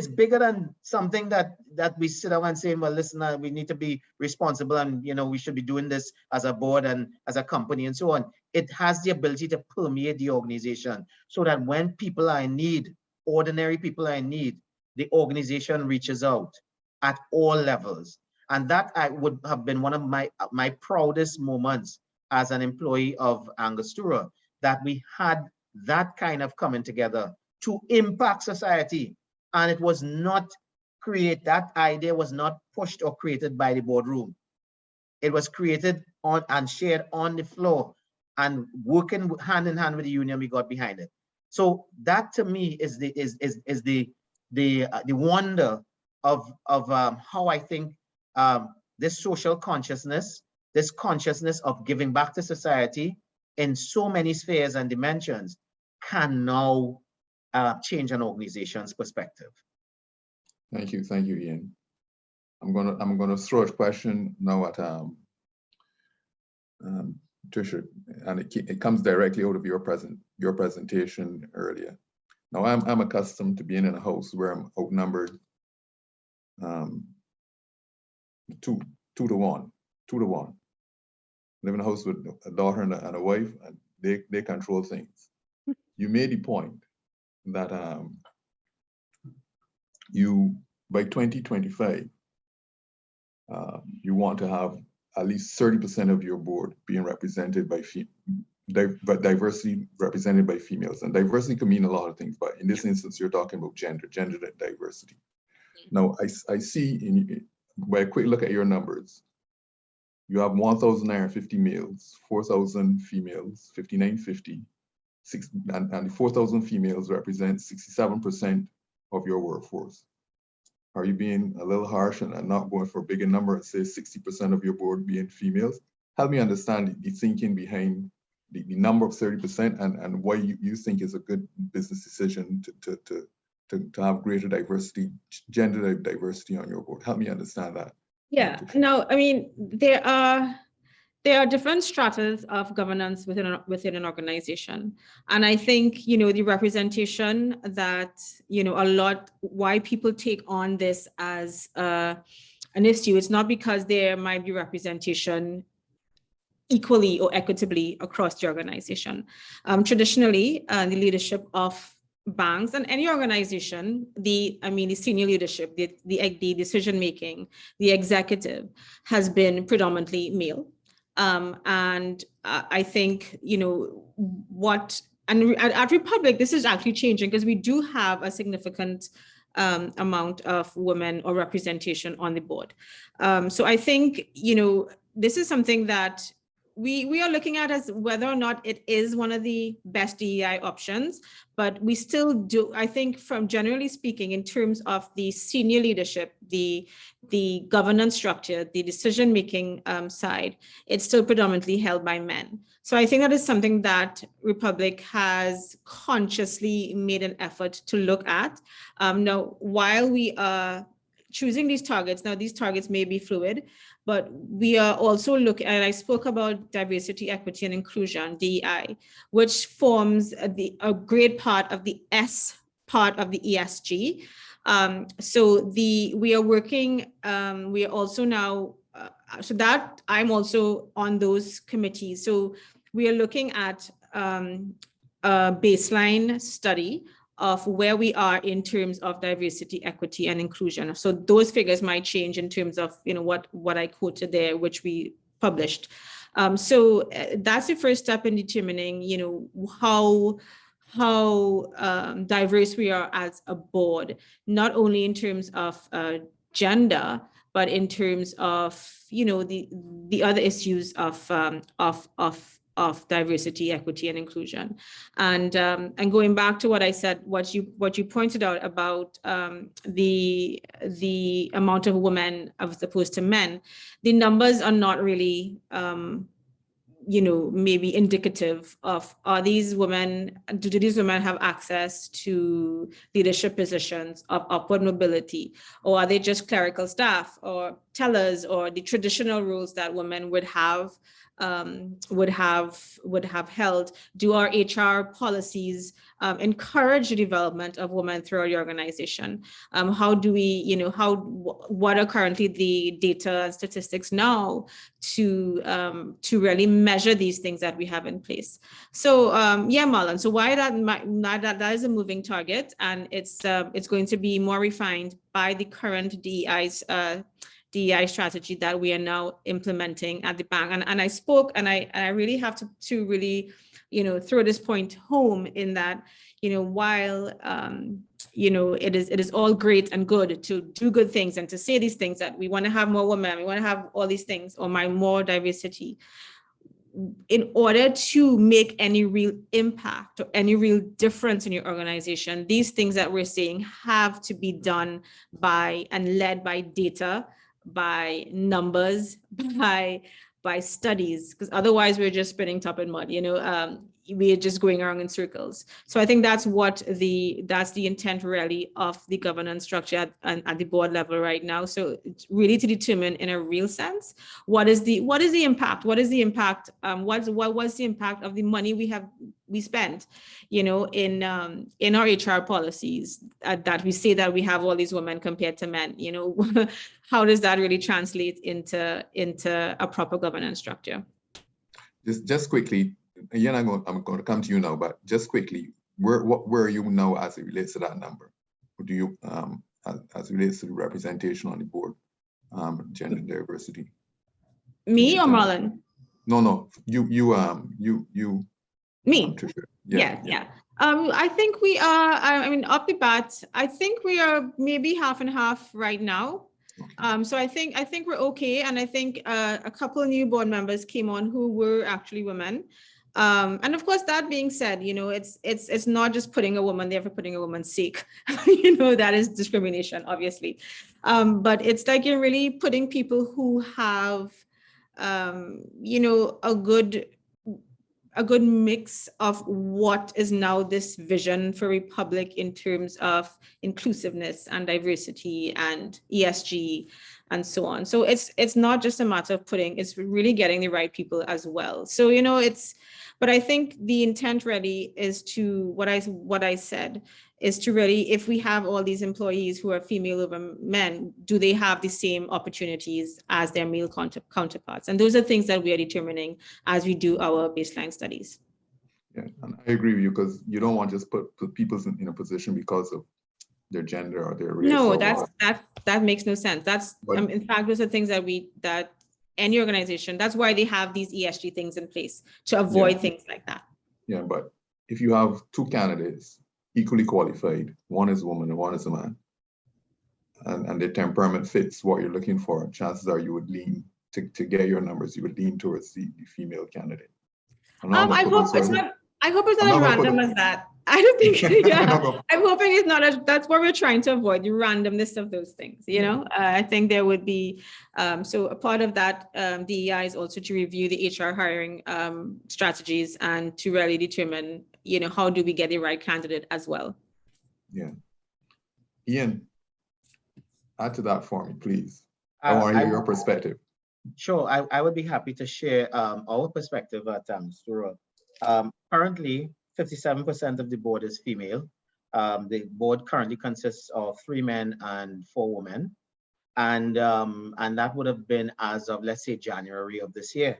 bigger than something that we sit down and say, well, listen, we need to be responsible, and you know, we should be doing this as a board and as a company and so on. It has the ability to permeate the organization, so that when people are in need, ordinary people are in need, the organization reaches out at all levels. And that would have been one of my proudest moments as an employee of Angostura, that we had that kind of coming together to impact society. And it was not that idea was not pushed or created by the boardroom. It was created on and shared on the floor, and working hand in hand with the union, we got behind it. So that to me is the wonder of how I think this social consciousness, this consciousness of giving back to society in so many spheres and dimensions, can now change an organization's perspective. Thank you, Ian. I'm gonna throw a question now at Tisha, and it comes directly out of your presentation earlier. Now I'm accustomed to being in a house where I'm outnumbered 2 to 1. I live in a house with a daughter and a wife, and they control things. You made the point that you, by 2025, you want to have at least 30% of your board being represented by diversity represented by females. And diversity can mean a lot of things, but in this instance, you're talking about gender diversity. Now, I see by a quick look at your numbers, you have 1,950 males, 4,000 females, 5,950, and 4,000 females represent 67% of your workforce. Are you being a little harsh and not going for a bigger number and say 60% of your board being females? Help me understand the thinking behind the number of 30% and why you think is a good business decision to have greater diversity, gender diversity on your board. Help me understand that. Yeah, no, I mean, there are different stratas of governance within an organization. And I think, you know, the representation that, you know, why people take on this as an issue, it's not because there might be representation equally or equitably across the organization. Traditionally, the leadership of banks and any organization, the senior leadership, the decision making, the executive has been predominantly male. And I think, you know, at Republic, this is actually changing because we do have a significant amount of women or representation on the board. So I think, you know, this is something that we are looking at as whether or not it is one of the best DEI options, but we still do, I think, from generally speaking, in terms of the senior leadership, the governance structure, the decision-making side, it's still predominantly held by men. So I think that is something that Republic has consciously made an effort to look at. Now, while we are choosing these targets, now these targets may be fluid, but we are also looking, and I spoke about diversity, equity, and inclusion, DEI, which forms a great part of the S part of the ESG. So we are working, we are also now, so that I'm also on those committees. So we are looking at a baseline study of where we are in terms of diversity, equity, and inclusion. So those figures might change in terms of, you know, what I quoted there, which we published. So that's the first step in determining, you know, how diverse we are as a board, not only in terms of gender, but in terms of, you know, the other issues of diversity, equity, and inclusion. And going back to what I said, what you pointed out about the amount of women as opposed to men, the numbers are not really you know, maybe indicative of, are these women, do these women have access to leadership positions of upward mobility, or are they just clerical staff or tellers, or the traditional roles that women would have held? Do our HR policies encourage the development of women throughout the organization? How do we, you know, what are currently the data and statistics now to really measure these things that we have in place? So yeah, Marlon, so why that is a moving target, and it's going to be more refined by the current DEI strategy that we are now implementing at the bank. And I spoke, and I really have to really, you know, throw this point home, in that, you know, while you know, it is all great and good to do good things and to say these things, that we want to have more women, we want to have all these things, or more diversity, in order to make any real impact or any real difference in your organization, these things that we're saying have to be done by and led by data, by numbers, by studies, because otherwise we're just spinning top in mud, you know. We're just going around in circles. So I think that's the intent really of the governance structure at the board level right now. So it's really to determine in a real sense, what is the impact? What was the impact of the money we spent, you know, in our HR policies, that we say that we have all these women compared to men, you know. How does that really translate into a proper governance structure? Just quickly, again, I'm going to come to you now, but just quickly, where are you now as it relates to that number? Or do you, as it relates to the representation on the board, gender diversity? Me or Marlon? No, you. Me. Yeah. I think we are, I mean, off the bat, I think we are maybe half and half right now. Okay. So I think we're okay. And I think a couple of new board members came on who were actually women. And of course, that being said, you know, it's not just putting a woman there for putting a woman's sake. You know, that is discrimination, obviously. But it's like you're really putting people who have, you know, a good mix of what is now this vision for Republic in terms of inclusiveness and diversity and ESG and so on. So it's not just a matter of it's really getting the right people as well. So, you know, but I think the intent really is to, what I said, is to really, if we have all these employees who are female over men, do they have the same opportunities as their male counterparts? And those are things that we are determining as we do our baseline studies. Yeah, and I agree with you, because you don't want to just put people in a position because of their gender or their race. No, that makes no sense. In fact, those are things that any organization, that's why they have these ESG things in place, to avoid things like that. Yeah, but if you have two candidates equally qualified, one is a woman and one is a man, and their temperament fits what you're looking for, chances are you would lean to get your numbers, you would lean towards the female candidate. I hope it's not as random as that. I don't think, I'm hoping it's not that's what we're trying to avoid, the randomness of those things, you know. I think there would be, so a part of that DEI is also to review the HR hiring strategies, and to really determine, you know, how do we get the right candidate as well. Yeah. Ian, add to that for me, please. I want to hear your perspective. Sure, I would be happy to share our perspective at Angostura. Currently, 57% of the board is female. The board currently consists of 3 men and 4 women. And that would have been as of, let's say, January of this year.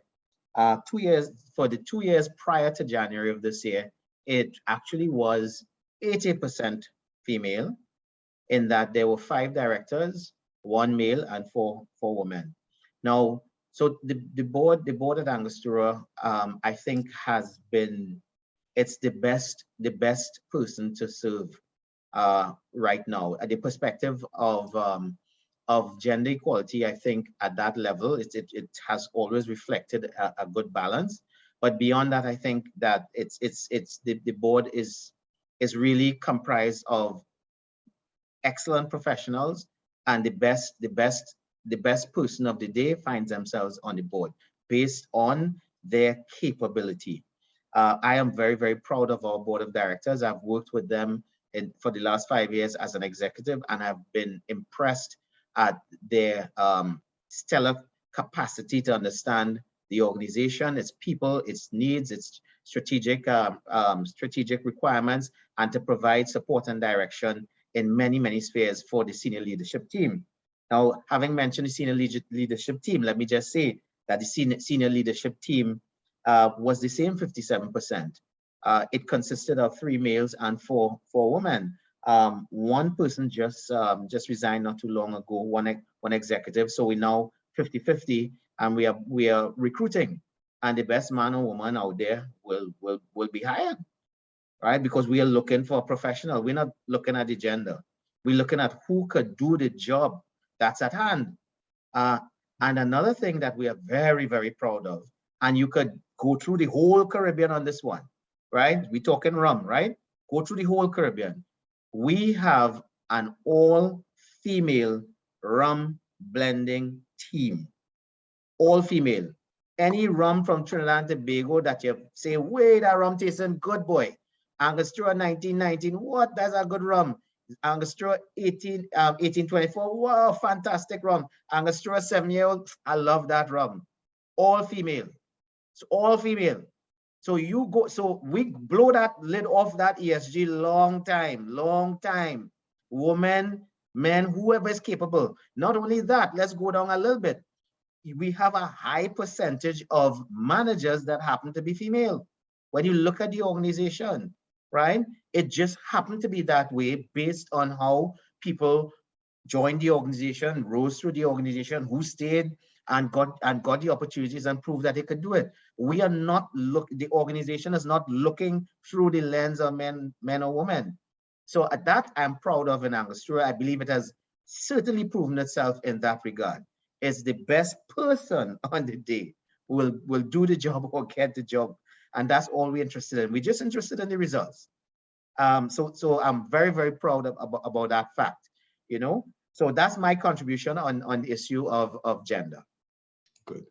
2 years, for the 2 years prior to January of this year, it actually was 80% female, in that there were 5 directors, 1 male and 4 women. Now, So the board at Angostura, I think it's the best person to serve right now. At the perspective of gender equality, I think at that level, it has always reflected a good balance. But beyond that, I think that the board is really comprised of excellent professionals, and the best person of the day finds themselves on the board based on their capability. I am very, very proud of our board of directors. I've worked with them for the last 5 years as an executive, and I've been impressed at their stellar capacity to understand the organization, its people, its needs, its strategic requirements, and to provide support and direction in many, many spheres for the senior leadership team. Now, having mentioned the senior leadership team, let me just say that the senior leadership team was the same 57%. It consisted of 3 males and 4 women. One person just resigned not too long ago, one executive. So we now 50-50, and we are recruiting, and the best man or woman out there will be hired, right? Because we are looking for a professional. We're not looking at the gender. We're looking at who could do the job that's at hand. And another thing that we are very, very proud of, and you could go through the whole Caribbean on this one, right? We're talking rum, right? Go through the whole Caribbean. We have an all-female rum blending team, all female. Any rum from Trinidad and Tobago that you say, wait, that rum tasting good, boy. Angostura 1919, what? That's a good rum. Angostura 1824, wow, fantastic rum. Angostura 7-year-old, I love that rum. All female. It's all female. So we blow that lid off that ESG long time. Women, men, whoever is capable. Not only that, let's go down a little bit. We have a high percentage of managers that happen to be female. When you look at the organization, right? It just happened to be that way based on how people joined the organization, rose through the organization, who stayed and got the opportunities and proved that they could do it. We are not the organization is not looking through the lens of men or women. So at that, I'm proud of in Angostura. I believe it has certainly proven itself in that regard. It's the best person on the day will do the job or get the job. And that's all we're interested in. We're just interested in the results. So I'm very, very proud about that fact, you know? So that's my contribution on the issue of gender. Good.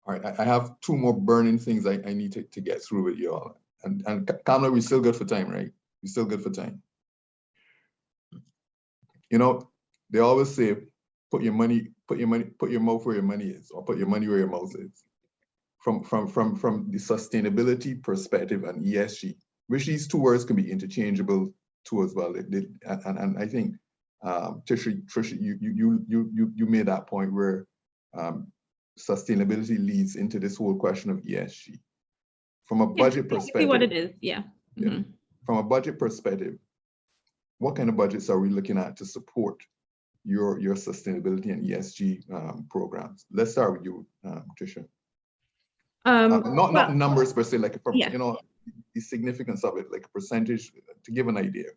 All right, I have 2 more burning things I need to get through with you all. And Kamala, we're still good for time, right? We're still good for time. You know, they always say, put your mouth where your money is, or put your money where your mouth is. From the sustainability perspective and ESG, which these 2 words can be interchangeable too as well. And I think Tisha, you made that point where sustainability leads into this whole question of ESG. From a budget perspective, what it is, yeah. Mm-hmm. From a budget perspective, what kind of budgets are we looking at to support your sustainability and ESG programs? Let's start with you, Tisha. Not numbers per se, like from, you know, the significance of it, like a percentage, to give an idea.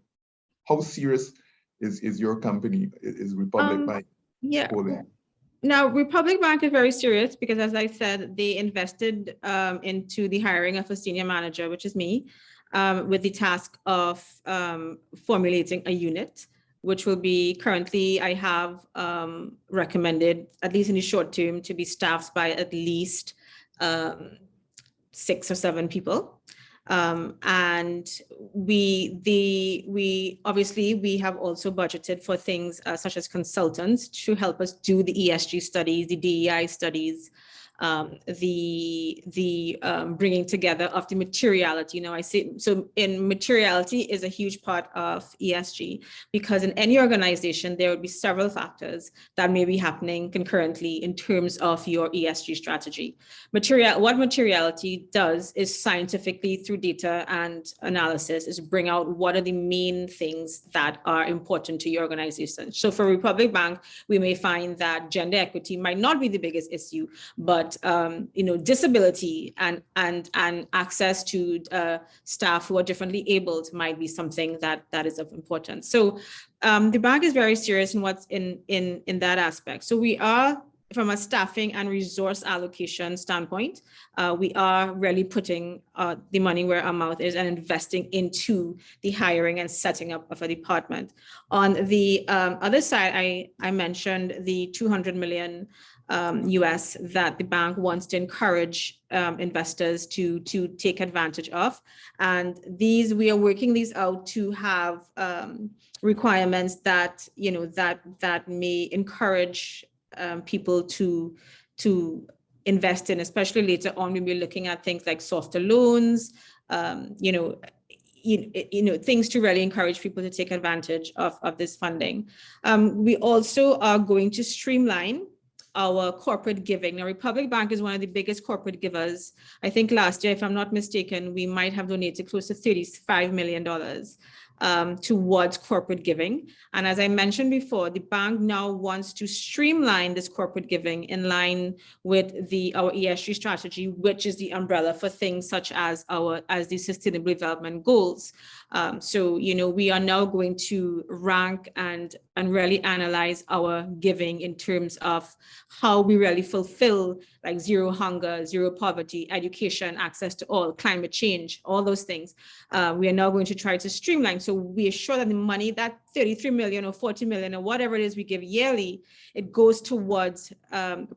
How serious is your company? Is Republic Bank? Yeah. Now, Republic Bank is very serious because, as I said, they invested into the hiring of a senior manager, which is me, with the task of formulating a unit, which will be currently, I have recommended, at least in the short term, to be staffed by at least 6 or 7 people. And we obviously have also budgeted for things such as consultants to help us do the ESG studies, the DEI studies, the bringing together of the materiality. You know, I say, so in materiality is a huge part of ESG, because in any organization, there would be several factors that may be happening concurrently in terms of your ESG strategy. What materiality does is scientifically, through data and analysis, is bring out what are the main things that are important to your organization. So for Republic Bank, we may find that gender equity might not be the biggest issue, but but disability and access to staff who are differently abled might be something that is of importance. So the bank is very serious in what's in that aspect. So we are, from a staffing and resource allocation standpoint, we are really putting the money where our mouth is and investing into the hiring and setting up of a department. On the other side, I mentioned the 200 million US that the bank wants to encourage investors to take advantage of. And we are working these out to have requirements that, that may encourage people to invest in, especially later on when we're looking at things like softer loans, things to really encourage people to take advantage of this funding. We also are going to streamline our corporate giving. Now, Republic Bank is one of the biggest corporate givers. I think last year, if I'm not mistaken, we might have donated close to $35 million towards corporate giving. And as I mentioned before, the bank now wants to streamline this corporate giving in line with our ESG strategy, which is the umbrella for things such as the Sustainable Development Goals. So, we are now going to rank and really analyze our giving in terms of how we really fulfill like zero hunger, zero poverty, education, access to all, climate change, all those things. We are now going to try to streamline. So we assure that the money, that 33 million or 40 million or whatever it is we give yearly, it goes towards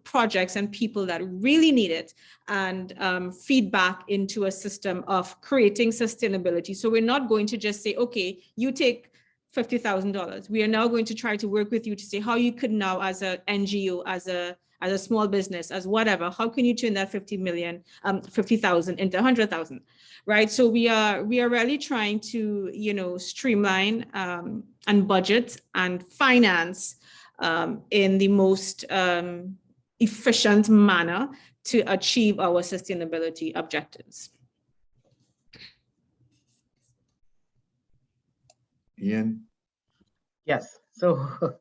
projects and people that really need it, and feedback into a system of creating sustainability. So we're not going to just say, okay, you take $50,000. We are now going to try to work with you to say how you could now, as an NGO, as a small business, as whatever, how can you turn that 50,000 into 100,000, right? So we are really trying to, streamline and budget and finance in the most efficient manner to achieve our sustainability objectives. Ian? Yes, so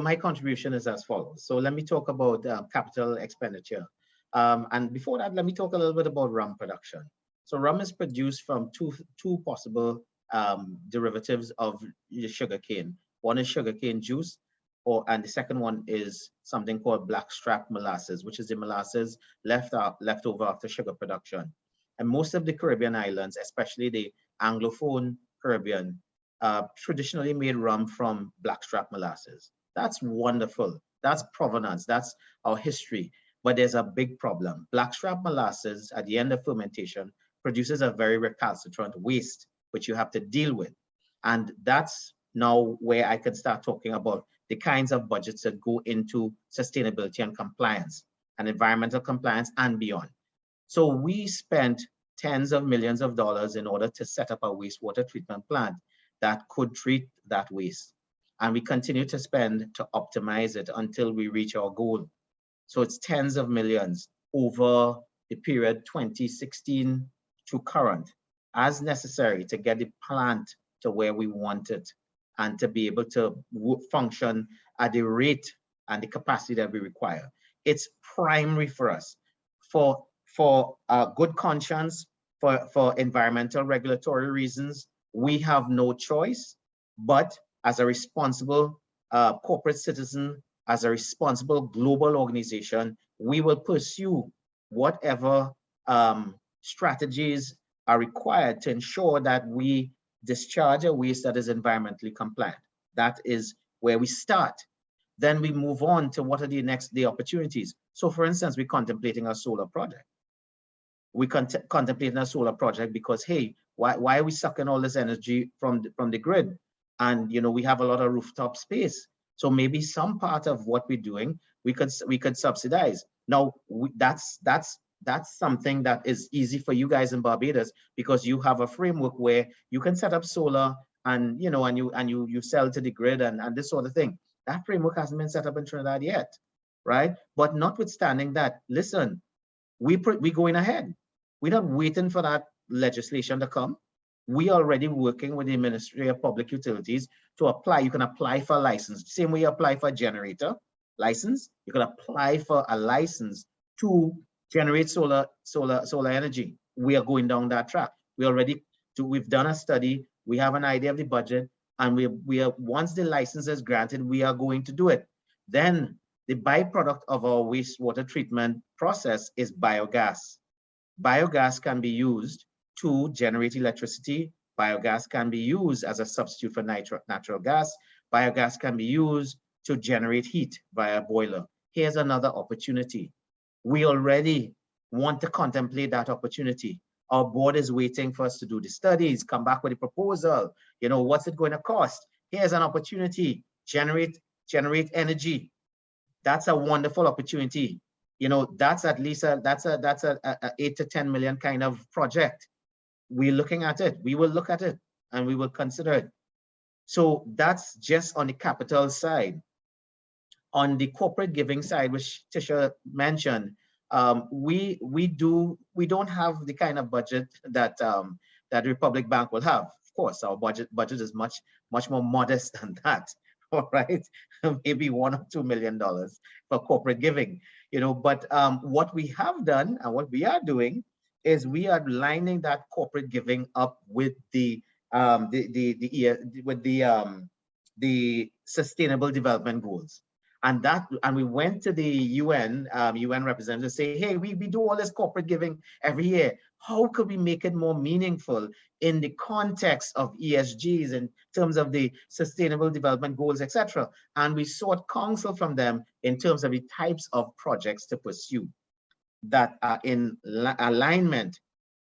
my contribution is as follows. So let me talk about capital expenditure. And before that, let me talk a little bit about rum production. So rum is produced from two possible derivatives of sugarcane. One is sugarcane juice, and the second one is something called blackstrap molasses, which is the molasses left over after sugar production. And most of the Caribbean islands, especially the Anglophone Caribbean, traditionally made rum from blackstrap molasses. That's wonderful. That's provenance. That's our history. But there's a big problem. Blackstrap molasses, at the end of fermentation, produces a very recalcitrant waste, which you have to deal with. And that's now where I could start talking about the kinds of budgets that go into sustainability and compliance and environmental compliance and beyond. So we spent tens of millions of dollars in order to set up a wastewater treatment plant that could treat that waste. And we continue to spend to optimize it until we reach our goal. So it's tens of millions over the period 2016 to current, as necessary to get the plant to where we want it and to be able to function at the rate and the capacity that we require. It's primary for us for good conscience, for environmental regulatory reasons. We have no choice, but as a responsible corporate citizen, as a responsible global organization, we will pursue whatever strategies are required to ensure that we discharge a waste that is environmentally compliant. That is where we start. Then we move on to what are the next day opportunities. So for instance, we're contemplating a solar project. We contemplating a solar project because, hey, why are we sucking all this energy from the grid? And we have a lot of rooftop space. So maybe some part of what we're doing, we could subsidize. Now that's something that is easy for you guys in Barbados because you have a framework where you can set up solar and you sell to the grid and this sort of thing. That framework hasn't been set up in Trinidad yet, right? But notwithstanding that, listen, we're going ahead. We're not waiting for that legislation to come. We are already working with the Ministry of Public Utilities to apply. You can apply for a license. Same way you apply for a generator license, you can apply for a license to generate solar energy. We are going down that track. We've done a study, we have an idea of the budget, and we are once the license is granted, we are going to do it. Then the byproduct of our wastewater treatment process is biogas. Biogas can be used to generate electricity. Biogas can be used as a substitute for natural gas. Biogas can be used to generate heat via a boiler. Here's another opportunity. We already want to contemplate that opportunity. Our board is waiting for us to do the studies, come back with a proposal. You know, what's it going to cost? Here's an opportunity, generate energy. That's a wonderful opportunity. You know, that's at least that's a 8 to 10 million kind of project. We're looking at it. We will look at it and we will consider it. So that's just on the capital side. On the corporate giving side, which Tisha mentioned, we don't have the kind of budget that that Republic Bank will have. Of course, our budget is much more modest than that. All right, maybe $1 or $2 million for corporate giving, you know. But what we have done and what we are doing is we are lining that corporate giving up with the Sustainable Development Goals. And we went to the UN representatives say, hey, we do all this corporate giving every year. How could we make it more meaningful in the context of ESGs in terms of the Sustainable Development Goals, etc.? And we sought counsel from them in terms of the types of projects to pursue that are in alignment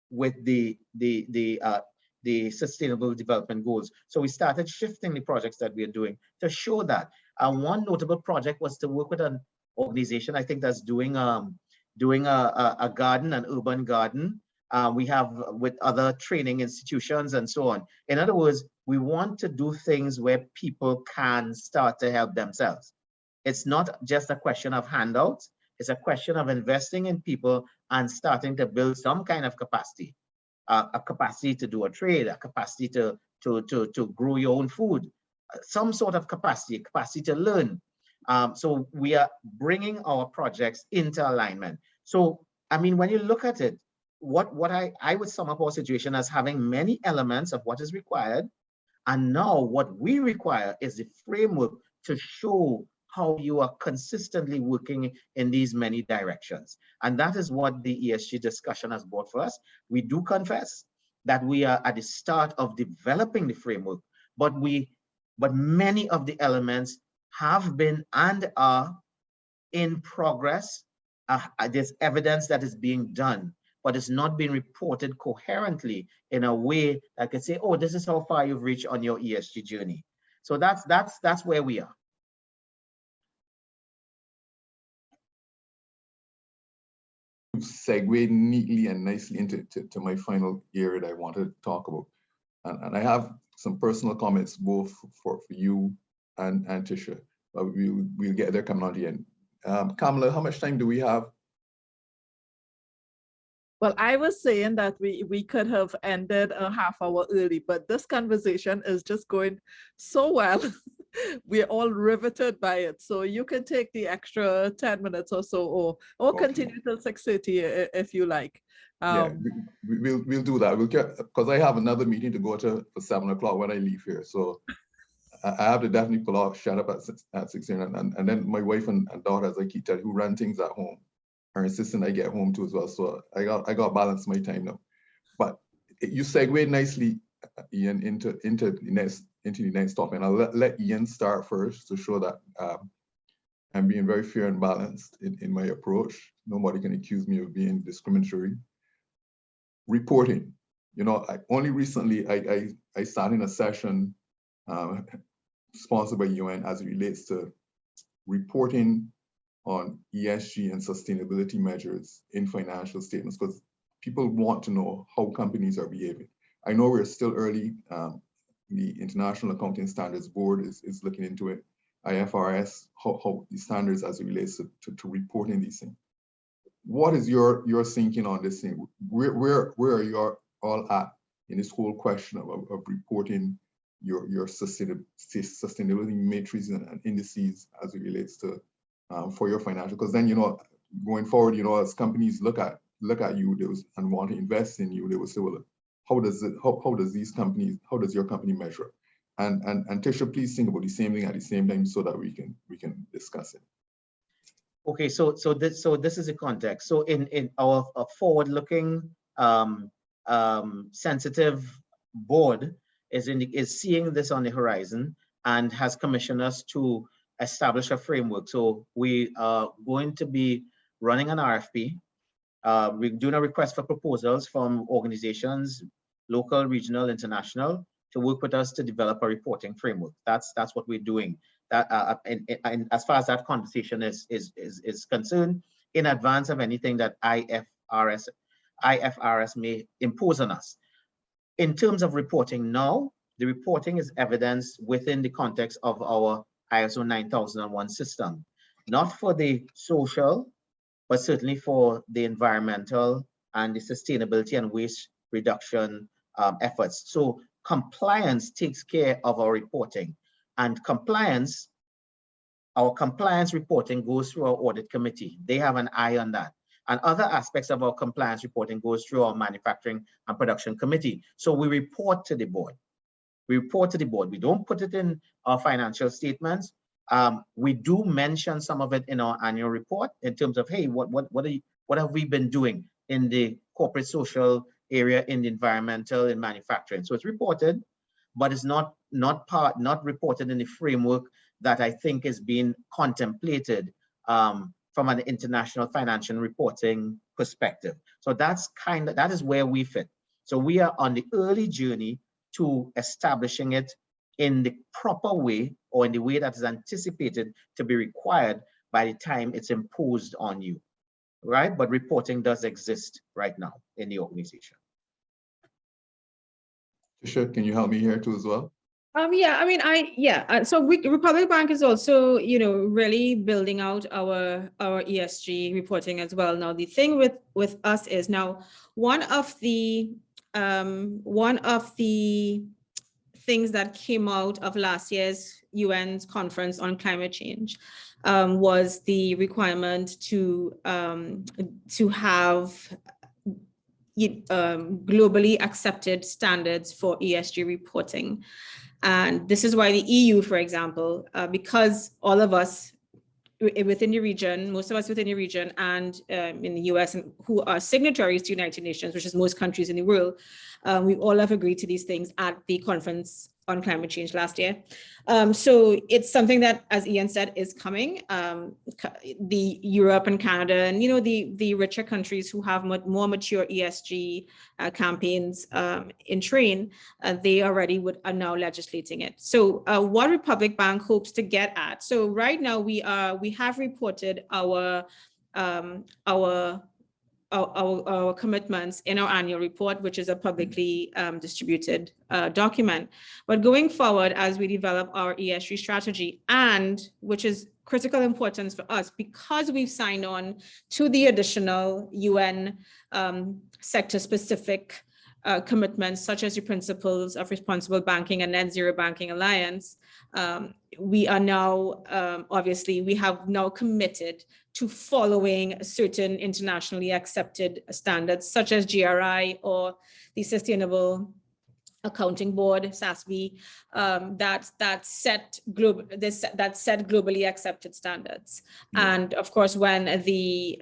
with the Sustainable Development Goals. So we started shifting the projects that we are doing to show that. One notable project was to work with an organization, I think, that's doing a garden, an urban garden. We have with other training institutions and so on. In other words, we want to do things where people can start to help themselves. It's not just a question of handouts. It's a question of investing in people and starting to build some kind of capacity. A capacity to do a trade, a capacity to grow your own food, some sort of capacity to learn. So we are bringing our projects into alignment. So, I mean, when you look at it, what I would sum up our situation as having many elements of what is required. And now what we require is the framework to show how you are consistently working in these many directions. And that is what the ESG discussion has brought for us. We do confess that we are at the start of developing the framework, but many of the elements have been and are in progress. There's evidence that is being done, but it's not being reported coherently in a way that could say, oh, this is how far you've reached on your ESG journey. So that's where we are. Segue neatly and nicely into my final area that I wanted to talk about. And I have some personal comments both for you and Tisha, but we'll get there coming on the end. Kamala, how much time do we have? Well, I was saying that we could have ended a half hour early, but this conversation is just going so well. We're all riveted by it. So you can take the extra 10 minutes or so, or okay, continue till 6:30 if you like. Yeah, we'll do that. We'll get, because I have another meeting to go to for 7 o'clock when I leave here. So I have to definitely pull off, shut up at 6 and then my wife and daughter, as I keep telling you, who run things at home, are insisting I get home too as well. So I got to balance my time now. But you segue nicely, Ian, into the next topic. And I'll let Ian start first to show that I'm being very fair and balanced in my approach. Nobody can accuse me of being discriminatory. Reporting, you know, only recently I sat in a session sponsored by UN as it relates to reporting on ESG and sustainability measures in financial statements, because people want to know how companies are behaving. I know we're still early. The International Accounting Standards Board is looking into it. IFRS, how the standards as it relates to reporting these things. What is your thinking on this thing? Where are you all at in this whole question of reporting your sustainability matrices and indices as it relates to for your financial? Because then, you know, going forward, you know, as companies look at you and want to invest in you, they will say, well, how does your company measure? And Tisha, please think about the same thing at the same time so that we can discuss it. Okay, so this is the context. So in our forward-looking sensitive board is seeing this on the horizon and has commissioned us to establish a framework. So we are going to be running an RFP. We're doing a request for proposals from organizations, local, regional, international, to work with us to develop a reporting framework. That's what we're doing. That and as far as that conversation is concerned, in advance of anything that IFRS may impose on us. In terms of reporting now, the reporting is evidenced within the context of our ISO 9001 system, not for the social, but certainly for the environmental and the sustainability and waste reduction efforts. So compliance takes care of our reporting, and our compliance reporting goes through our audit committee. They have an eye on that. And other aspects of our compliance reporting goes through our manufacturing and production committee. So we report to the board. We report to the board. We don't put it in our financial statements. We do mention some of it in our annual report in terms of, hey, what have we been doing in the corporate social area, in the environmental, in manufacturing. So it's reported, but it's not reported in the framework that I think is being contemplated from an international financial reporting perspective. So that is where we fit. So we are on the early journey to establishing it in the proper way, or in the way that is anticipated to be required by the time it's imposed on you, right? But reporting does exist right now in the organization. Tisha, can you help me here too as well? Yeah, I mean, so Republic Bank is also, you know, really building out our ESG reporting as well. Now, the thing with us is now one of the things that came out of last year's UN's conference on climate change was the requirement to have globally accepted standards for ESG reporting. And this is why the EU, for example, because all of us within the region, most of us within the region and in the US, and who are signatories to United Nations, which is most countries in the world, we all have agreed to these things at the conference on climate change last year. So it's something that, as Ian said, is coming. The Europe and Canada and, you know, the richer countries who have more mature ESG campaigns in train, they already are now legislating it. So what Republic Bank hopes to get at, so right now we have reported our commitments in our annual report, which is a publicly distributed document. But going forward, as we develop our ESG strategy, and which is critical importance for us because we've signed on to the additional UN sector-specific commitments, such as the principles of responsible banking and net zero banking alliance, we are now, obviously, we have now committed to following certain internationally accepted standards, such as GRI or the Sustainable Accounting Board, SASB, that set globally accepted standards. Yeah. And of course, when the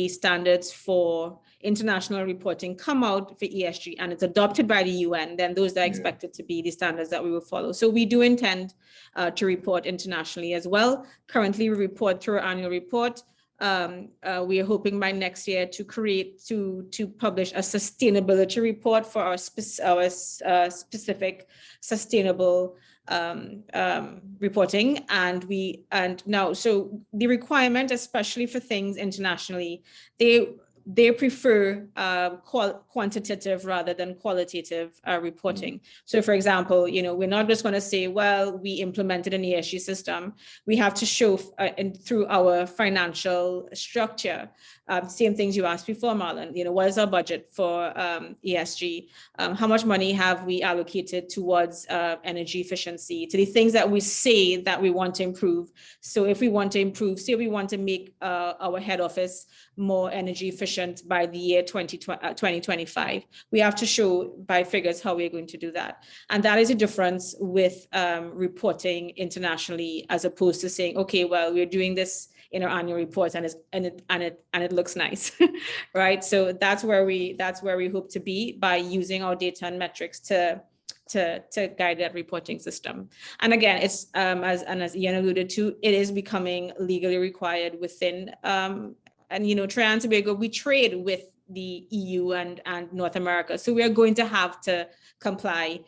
standards for international reporting come out for ESG and it's adopted by the UN, then those are expected to be the standards that we will follow. So we do intend to report internationally as well. Currently, we report through our annual report. We are hoping by next year to publish a sustainability report for our specific sustainable reporting, and now so the requirement, especially for things internationally, they prefer quantitative rather than qualitative reporting. So for example, we're not just going to say, well, we implemented an ESG system. We have to show through our financial structure, same things you asked before, Marlon, what is our budget for ESG? How much money have we allocated towards energy efficiency, to the things that we say that we want to improve? So if we want to improve, say we want to make our head office more energy efficient by the year 2025, we have to show by figures how we're going to do that. And that is a difference with reporting internationally, as opposed to saying, okay, well, we're doing this in our annual report and it looks nice, right? So that's where we hope to be by using our data and metrics to guide that reporting system. And again, it's as Ian alluded to, it is becoming legally required within and Trinidad and Tobago, we trade with the EU and North America, so we are going to have to comply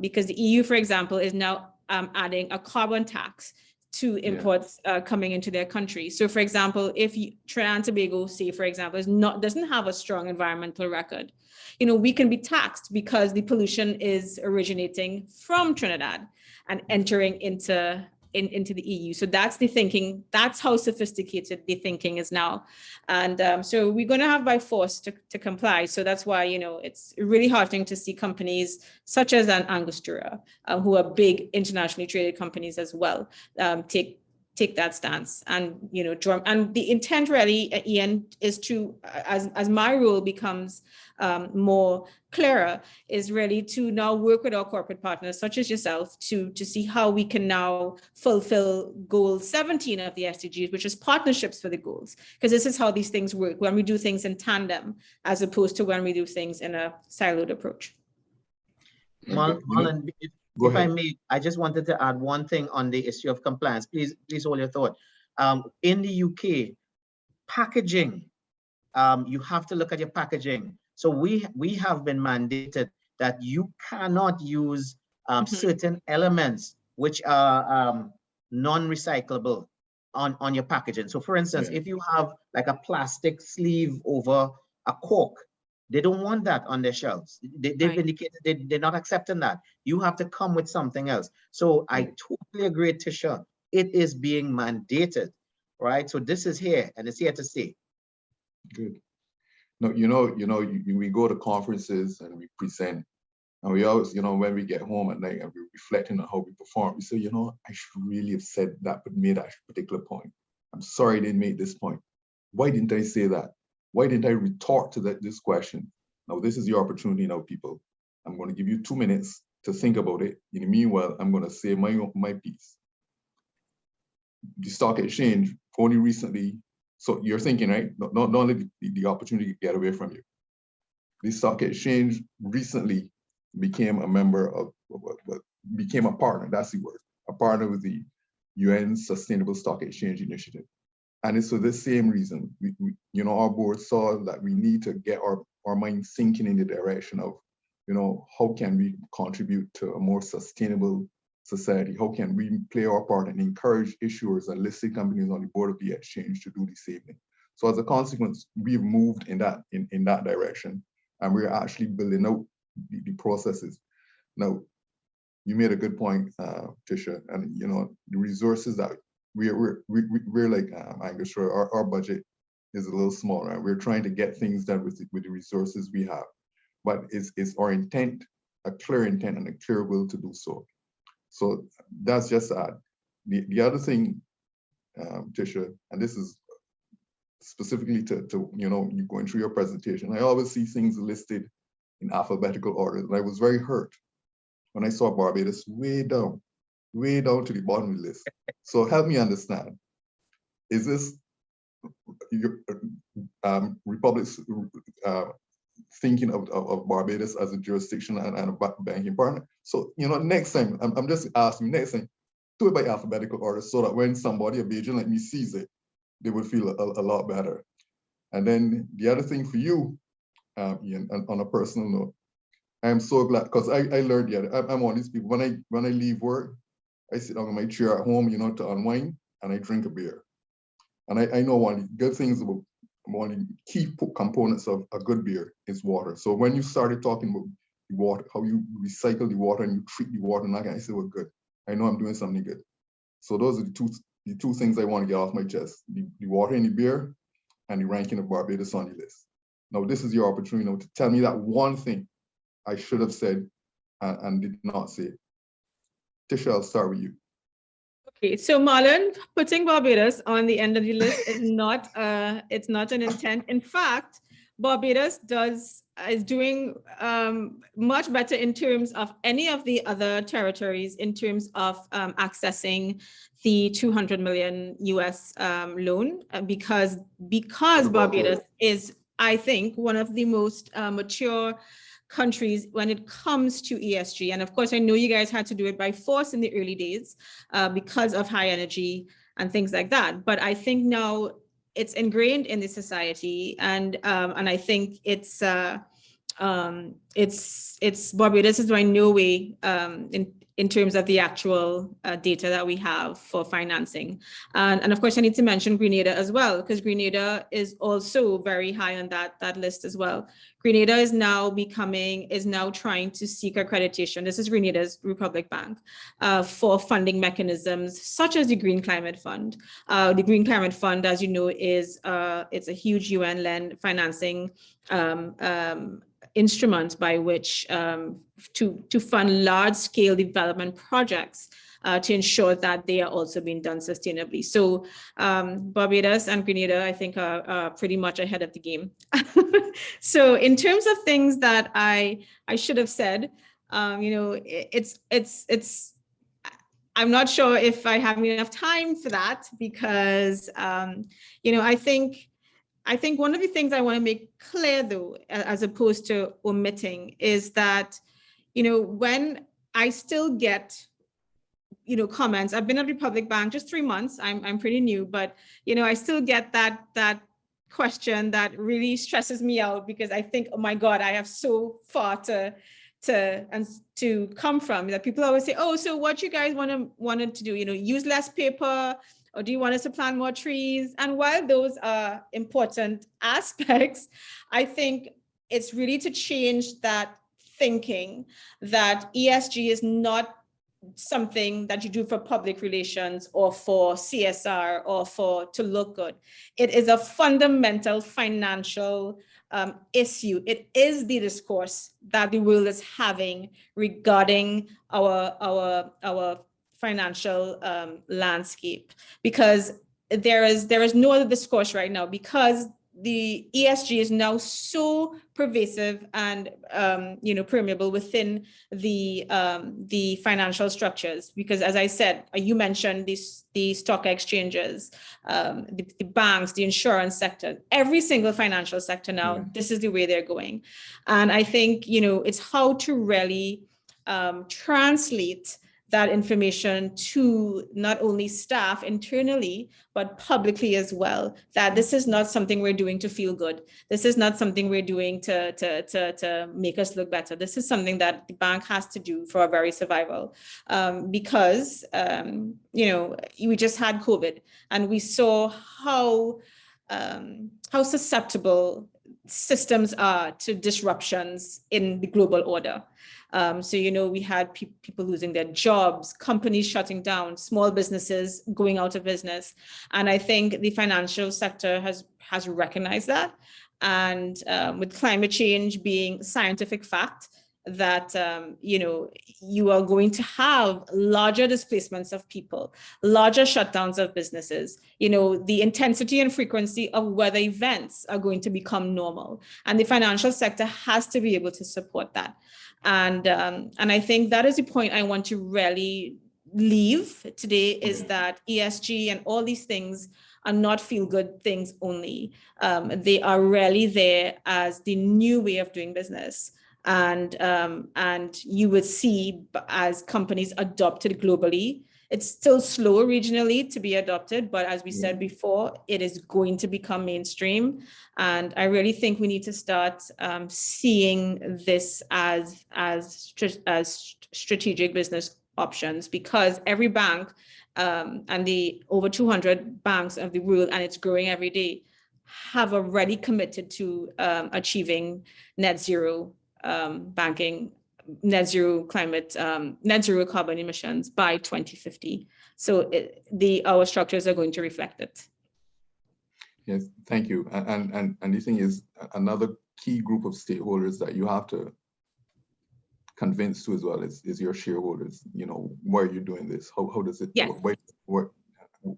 because the EU, for example, is now adding a carbon tax to imports coming into their country. So for example, if Trinidad and Tobago, say for example, doesn't have a strong environmental record, we can be taxed because the pollution is originating from Trinidad and entering into the EU. So that's the thinking. That's how sophisticated the thinking is now. And so we're going to have by force to comply. So that's why, it's really heartening to see companies such as Angostura, who are big internationally traded companies as well, take that stance. And, and the intent really, Ian, is to, as my role becomes more clearer, is really to now work with our corporate partners, such as yourself, to see how we can now fulfill goal 17 of the SDGs, which is partnerships for the goals. Because this is how these things work, when we do things in tandem, as opposed to when we do things in a siloed approach. Marlon, if I may, I just wanted to add one thing on the issue of compliance. Please hold your thought. In the UK, packaging, you have to look at your packaging. So we have been mandated that you cannot use certain elements which are non-recyclable on your packaging. So for instance, if you have like a plastic sleeve over a cork, they don't want that on their shelves. They've indicated they're not accepting that. You have to come with something else. So I totally agree, Tisha. It is being mandated, right? So this is here and it's here to stay. Good. No, we go to conferences and we present, and we always, when we get home at night and we're reflecting on how we perform, we say, I should really have said that, but made that particular point. I'm sorry I didn't make this point. Why didn't I say that? Why didn't I retort to this question? Now, this is your opportunity now, people. I'm going to give you 2 minutes to think about it. In the meanwhile, I'm going to say my piece. The stock exchange only recently, so you're thinking, right? Not only the opportunity to get away from you. The stock exchange recently became a member of, became a partner, that's the word, a partner with the UN Sustainable Stock Exchange Initiative. And it's for this same reason, our board saw that we need to get our mind thinking in the direction of, how can we contribute to a more sustainable society? How can we play our part and encourage issuers and listed companies on the board of the exchange to do the same thing? So as a consequence, we've moved in that direction, and we're actually building out the processes. Now, you made a good point, Tisha, and the resources that we're like Angostura, our budget is a little smaller, and we're trying to get things done with the resources we have. But it's our intent, a clear intent and a clear will to do so. So that's just that. The other thing, Tisha, and this is specifically to you going through your presentation, I always see things listed in alphabetical order, and I was very hurt when I saw Barbados way down to the bottom of the list. So help me understand. Is this your Republic's thinking of Barbados as a jurisdiction and a banking partner? So, next time, I'm just asking, next time, do it by alphabetical order so that when somebody, a Bajan like me, sees it, they would feel a lot better. And then the other thing for you, Ian, on a personal note, I'm so glad, because I learned, I'm one of these people, when I leave work, I sit down in my chair at home, to unwind, and I drink a beer. And I know one of the good things about one of the key components of a good beer is water. So when you started talking about the water, how you recycle the water and you treat the water, and I said, well, good. I know I'm doing something good. So those are the two things I want to get off my chest: the water in the beer and the ranking of Barbados on the list. Now, this is your opportunity now to tell me that one thing I should have said and did not say. Tisha, I'll start with you. Okay, so Marlon, putting Barbados on the end of the list is not it's not an intent. In fact, Barbados is doing much better in terms of any of the other territories in terms of accessing the 200 million US loan because Barbados is, I think, one of the most mature countries when it comes to ESG. And of course, I know you guys had to do it by force in the early days because of high energy and things like that. But I think now it's ingrained in the society, and I think it's Barbados is by no way in terms of the actual data that we have for financing. And of course, I need to mention Grenada as well, because Grenada is also very high on that list as well. Grenada is now trying to seek accreditation. This is Grenada's Republic Bank for funding mechanisms such as the Green Climate Fund. The Green Climate Fund, as you know, it's a huge UN-led financing instrument by which to fund large-scale development projects to ensure that they are also being done sustainably. So Barbados and Grenada, I think, are pretty much ahead of the game. So in terms of things that I should have said, it's I'm not sure if I have enough time for that because I think one of the things I want to make clear, though, as opposed to omitting, is that, when I still get, comments. I've been at Republic Bank just 3 months. I'm pretty new, but, I still get that question that really stresses me out because I think, oh my God, I have so far to come from. That people always say, oh, so what you guys wanted to do, use less paper, or do you want us to plant more trees? And while those are important aspects, I think it's really to change that thinking that ESG is not something that you do for public relations or for CSR or to look good. It is a fundamental financial issue. It is the discourse that the world is having regarding our financial landscape, because there is no other discourse right now, because the ESG is now so pervasive and permeable within the financial structures. Because as I said, you mentioned the stock exchanges, the banks, the insurance sector, every single financial sector now, this is the way they're going. And I think it's how to really translate that information to not only staff internally, but publicly as well, that this is not something we're doing to feel good. This is not something we're doing to make us look better. This is something that the bank has to do for our very survival. Because, we just had COVID and we saw how susceptible systems are to disruptions in the global order. So, we had people losing their jobs, companies shutting down, small businesses going out of business. And I think the financial sector has recognized that. And with climate change being scientific fact, that, you are going to have larger displacements of people, larger shutdowns of businesses. The intensity and frequency of weather events are going to become normal. And the financial sector has to be able to support that. And I think that is the point I want to really leave today, is that ESG and all these things are not feel-good things only. They are really there as the new way of doing business. And you would see as companies adopted globally, it's still slow regionally to be adopted, but as we said before, it is going to become mainstream. And I really think we need to start seeing this as strategic business options, because every bank and the over 200 banks of the world, and it's growing every day, have already committed to achieving net zero banking, net zero climate, net zero carbon emissions by 2050. So our structures are going to reflect it. Yes, thank you. And the thing is, another key group of stakeholders that you have to convince to as well is your shareholders. You know, why are you doing this? How does it? Yes.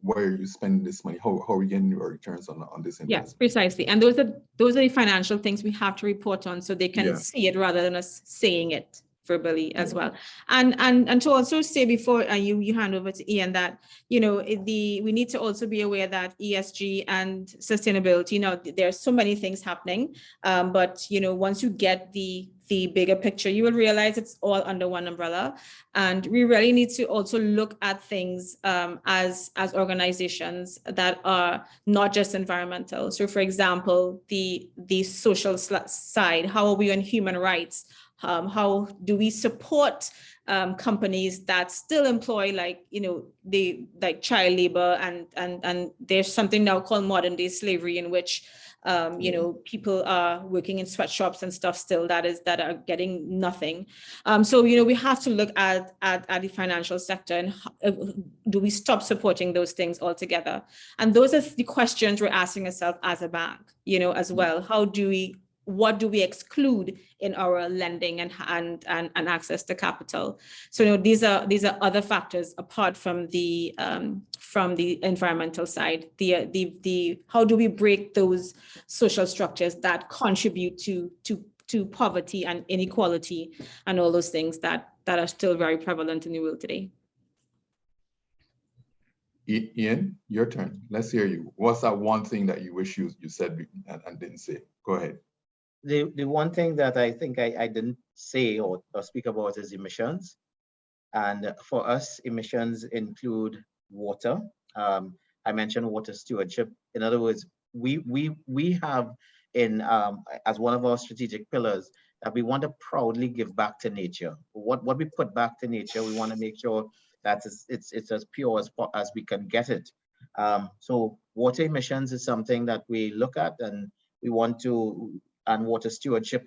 Why are you spending this money? How are we getting your returns on this investment? Yes, precisely. And those are the financial things we have to report on, so they can see it rather than us saying it verbally as well. And to also say before you hand over to Ian that, you know, we need to also be aware that ESG and sustainability, you know, there's so many things happening, but you know, once you get the bigger picture, you will realize it's all under one umbrella. And we really need to also look at things as organizations that are not just environmental. So for example, the social side, how are we on human rights? How do we support companies that still employ, like, you know, like child labor, and there's something now called modern day slavery, in which you know, people are working in sweatshops and stuff still that are getting nothing. So, you know, we have to look at the financial sector, and do we stop supporting those things altogether? And those are the questions we're asking ourselves as a bank, you know, as well. What do we exclude in our lending and access to capital? So, you know, these are other factors apart from the environmental side. The how do we break those social structures that contribute to poverty and inequality and all those things that are still very prevalent in the world today? Ian, your turn. Let's hear you. What's that one thing that you wish you said and didn't say? Go ahead. The one thing that I think I didn't say or speak about is emissions. And for us, emissions include water. I mentioned water stewardship. In other words, we have as one of our strategic pillars that we want to proudly give back to nature. What we put back to nature, we want to make sure that it's as pure as we can get it. So water emissions is something that we look at, and we want to, and water stewardship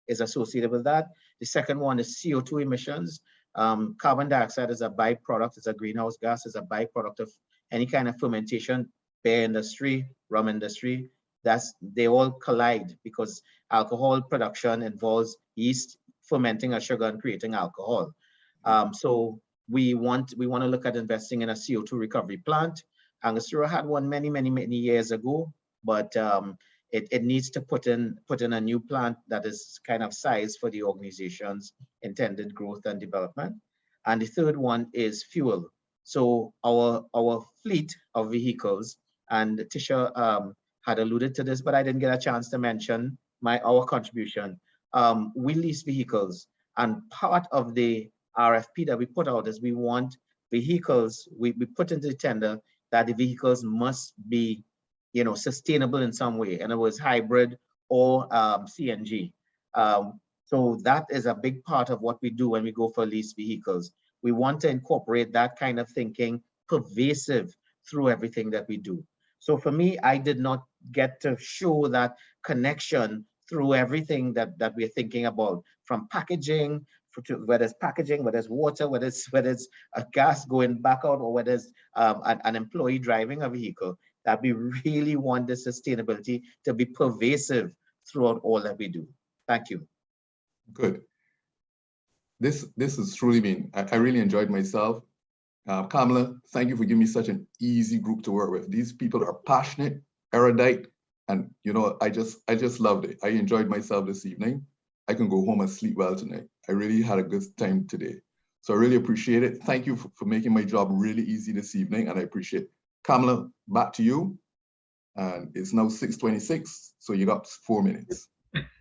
is associated with that. The second one is CO2 emissions. Carbon dioxide is a byproduct, it's a greenhouse gas, it's a byproduct of any kind of fermentation, beer industry, rum industry. They all collide because alcohol production involves yeast fermenting a sugar and creating alcohol. So we want to look at investing in a CO2 recovery plant. Angostura had one many years ago, but it needs to put in a new plant that is kind of sized for the organization's intended growth and development. And the third one is fuel. So our fleet of vehicles, and Tisha had alluded to this, but I didn't get a chance to mention our contribution. We lease vehicles, and part of the RFP that we put out is we want vehicles, we put into the tender that the vehicles must be, you know, sustainable in some way, and it was hybrid or CNG. So that is a big part of what we do when we go for lease vehicles. We want to incorporate that kind of thinking pervasive through everything that we do. So for me, I did not get to show that connection through everything that we're thinking about, from packaging, whether it's packaging, whether it's water, whether it's a gas going back out, or whether it's an employee driving a vehicle, that we really want the sustainability to be pervasive throughout all that we do. Thank you. Good. This has truly been, I really enjoyed myself. Kamala, thank you for giving me such an easy group to work with. These people are passionate, erudite, and you know, I just loved it. I enjoyed myself this evening. I can go home and sleep well tonight. I really had a good time today. So I really appreciate it. Thank you for making my job really easy this evening, and I appreciate it. Kamala, back to you. And it's now 6:26, so you got 4 minutes.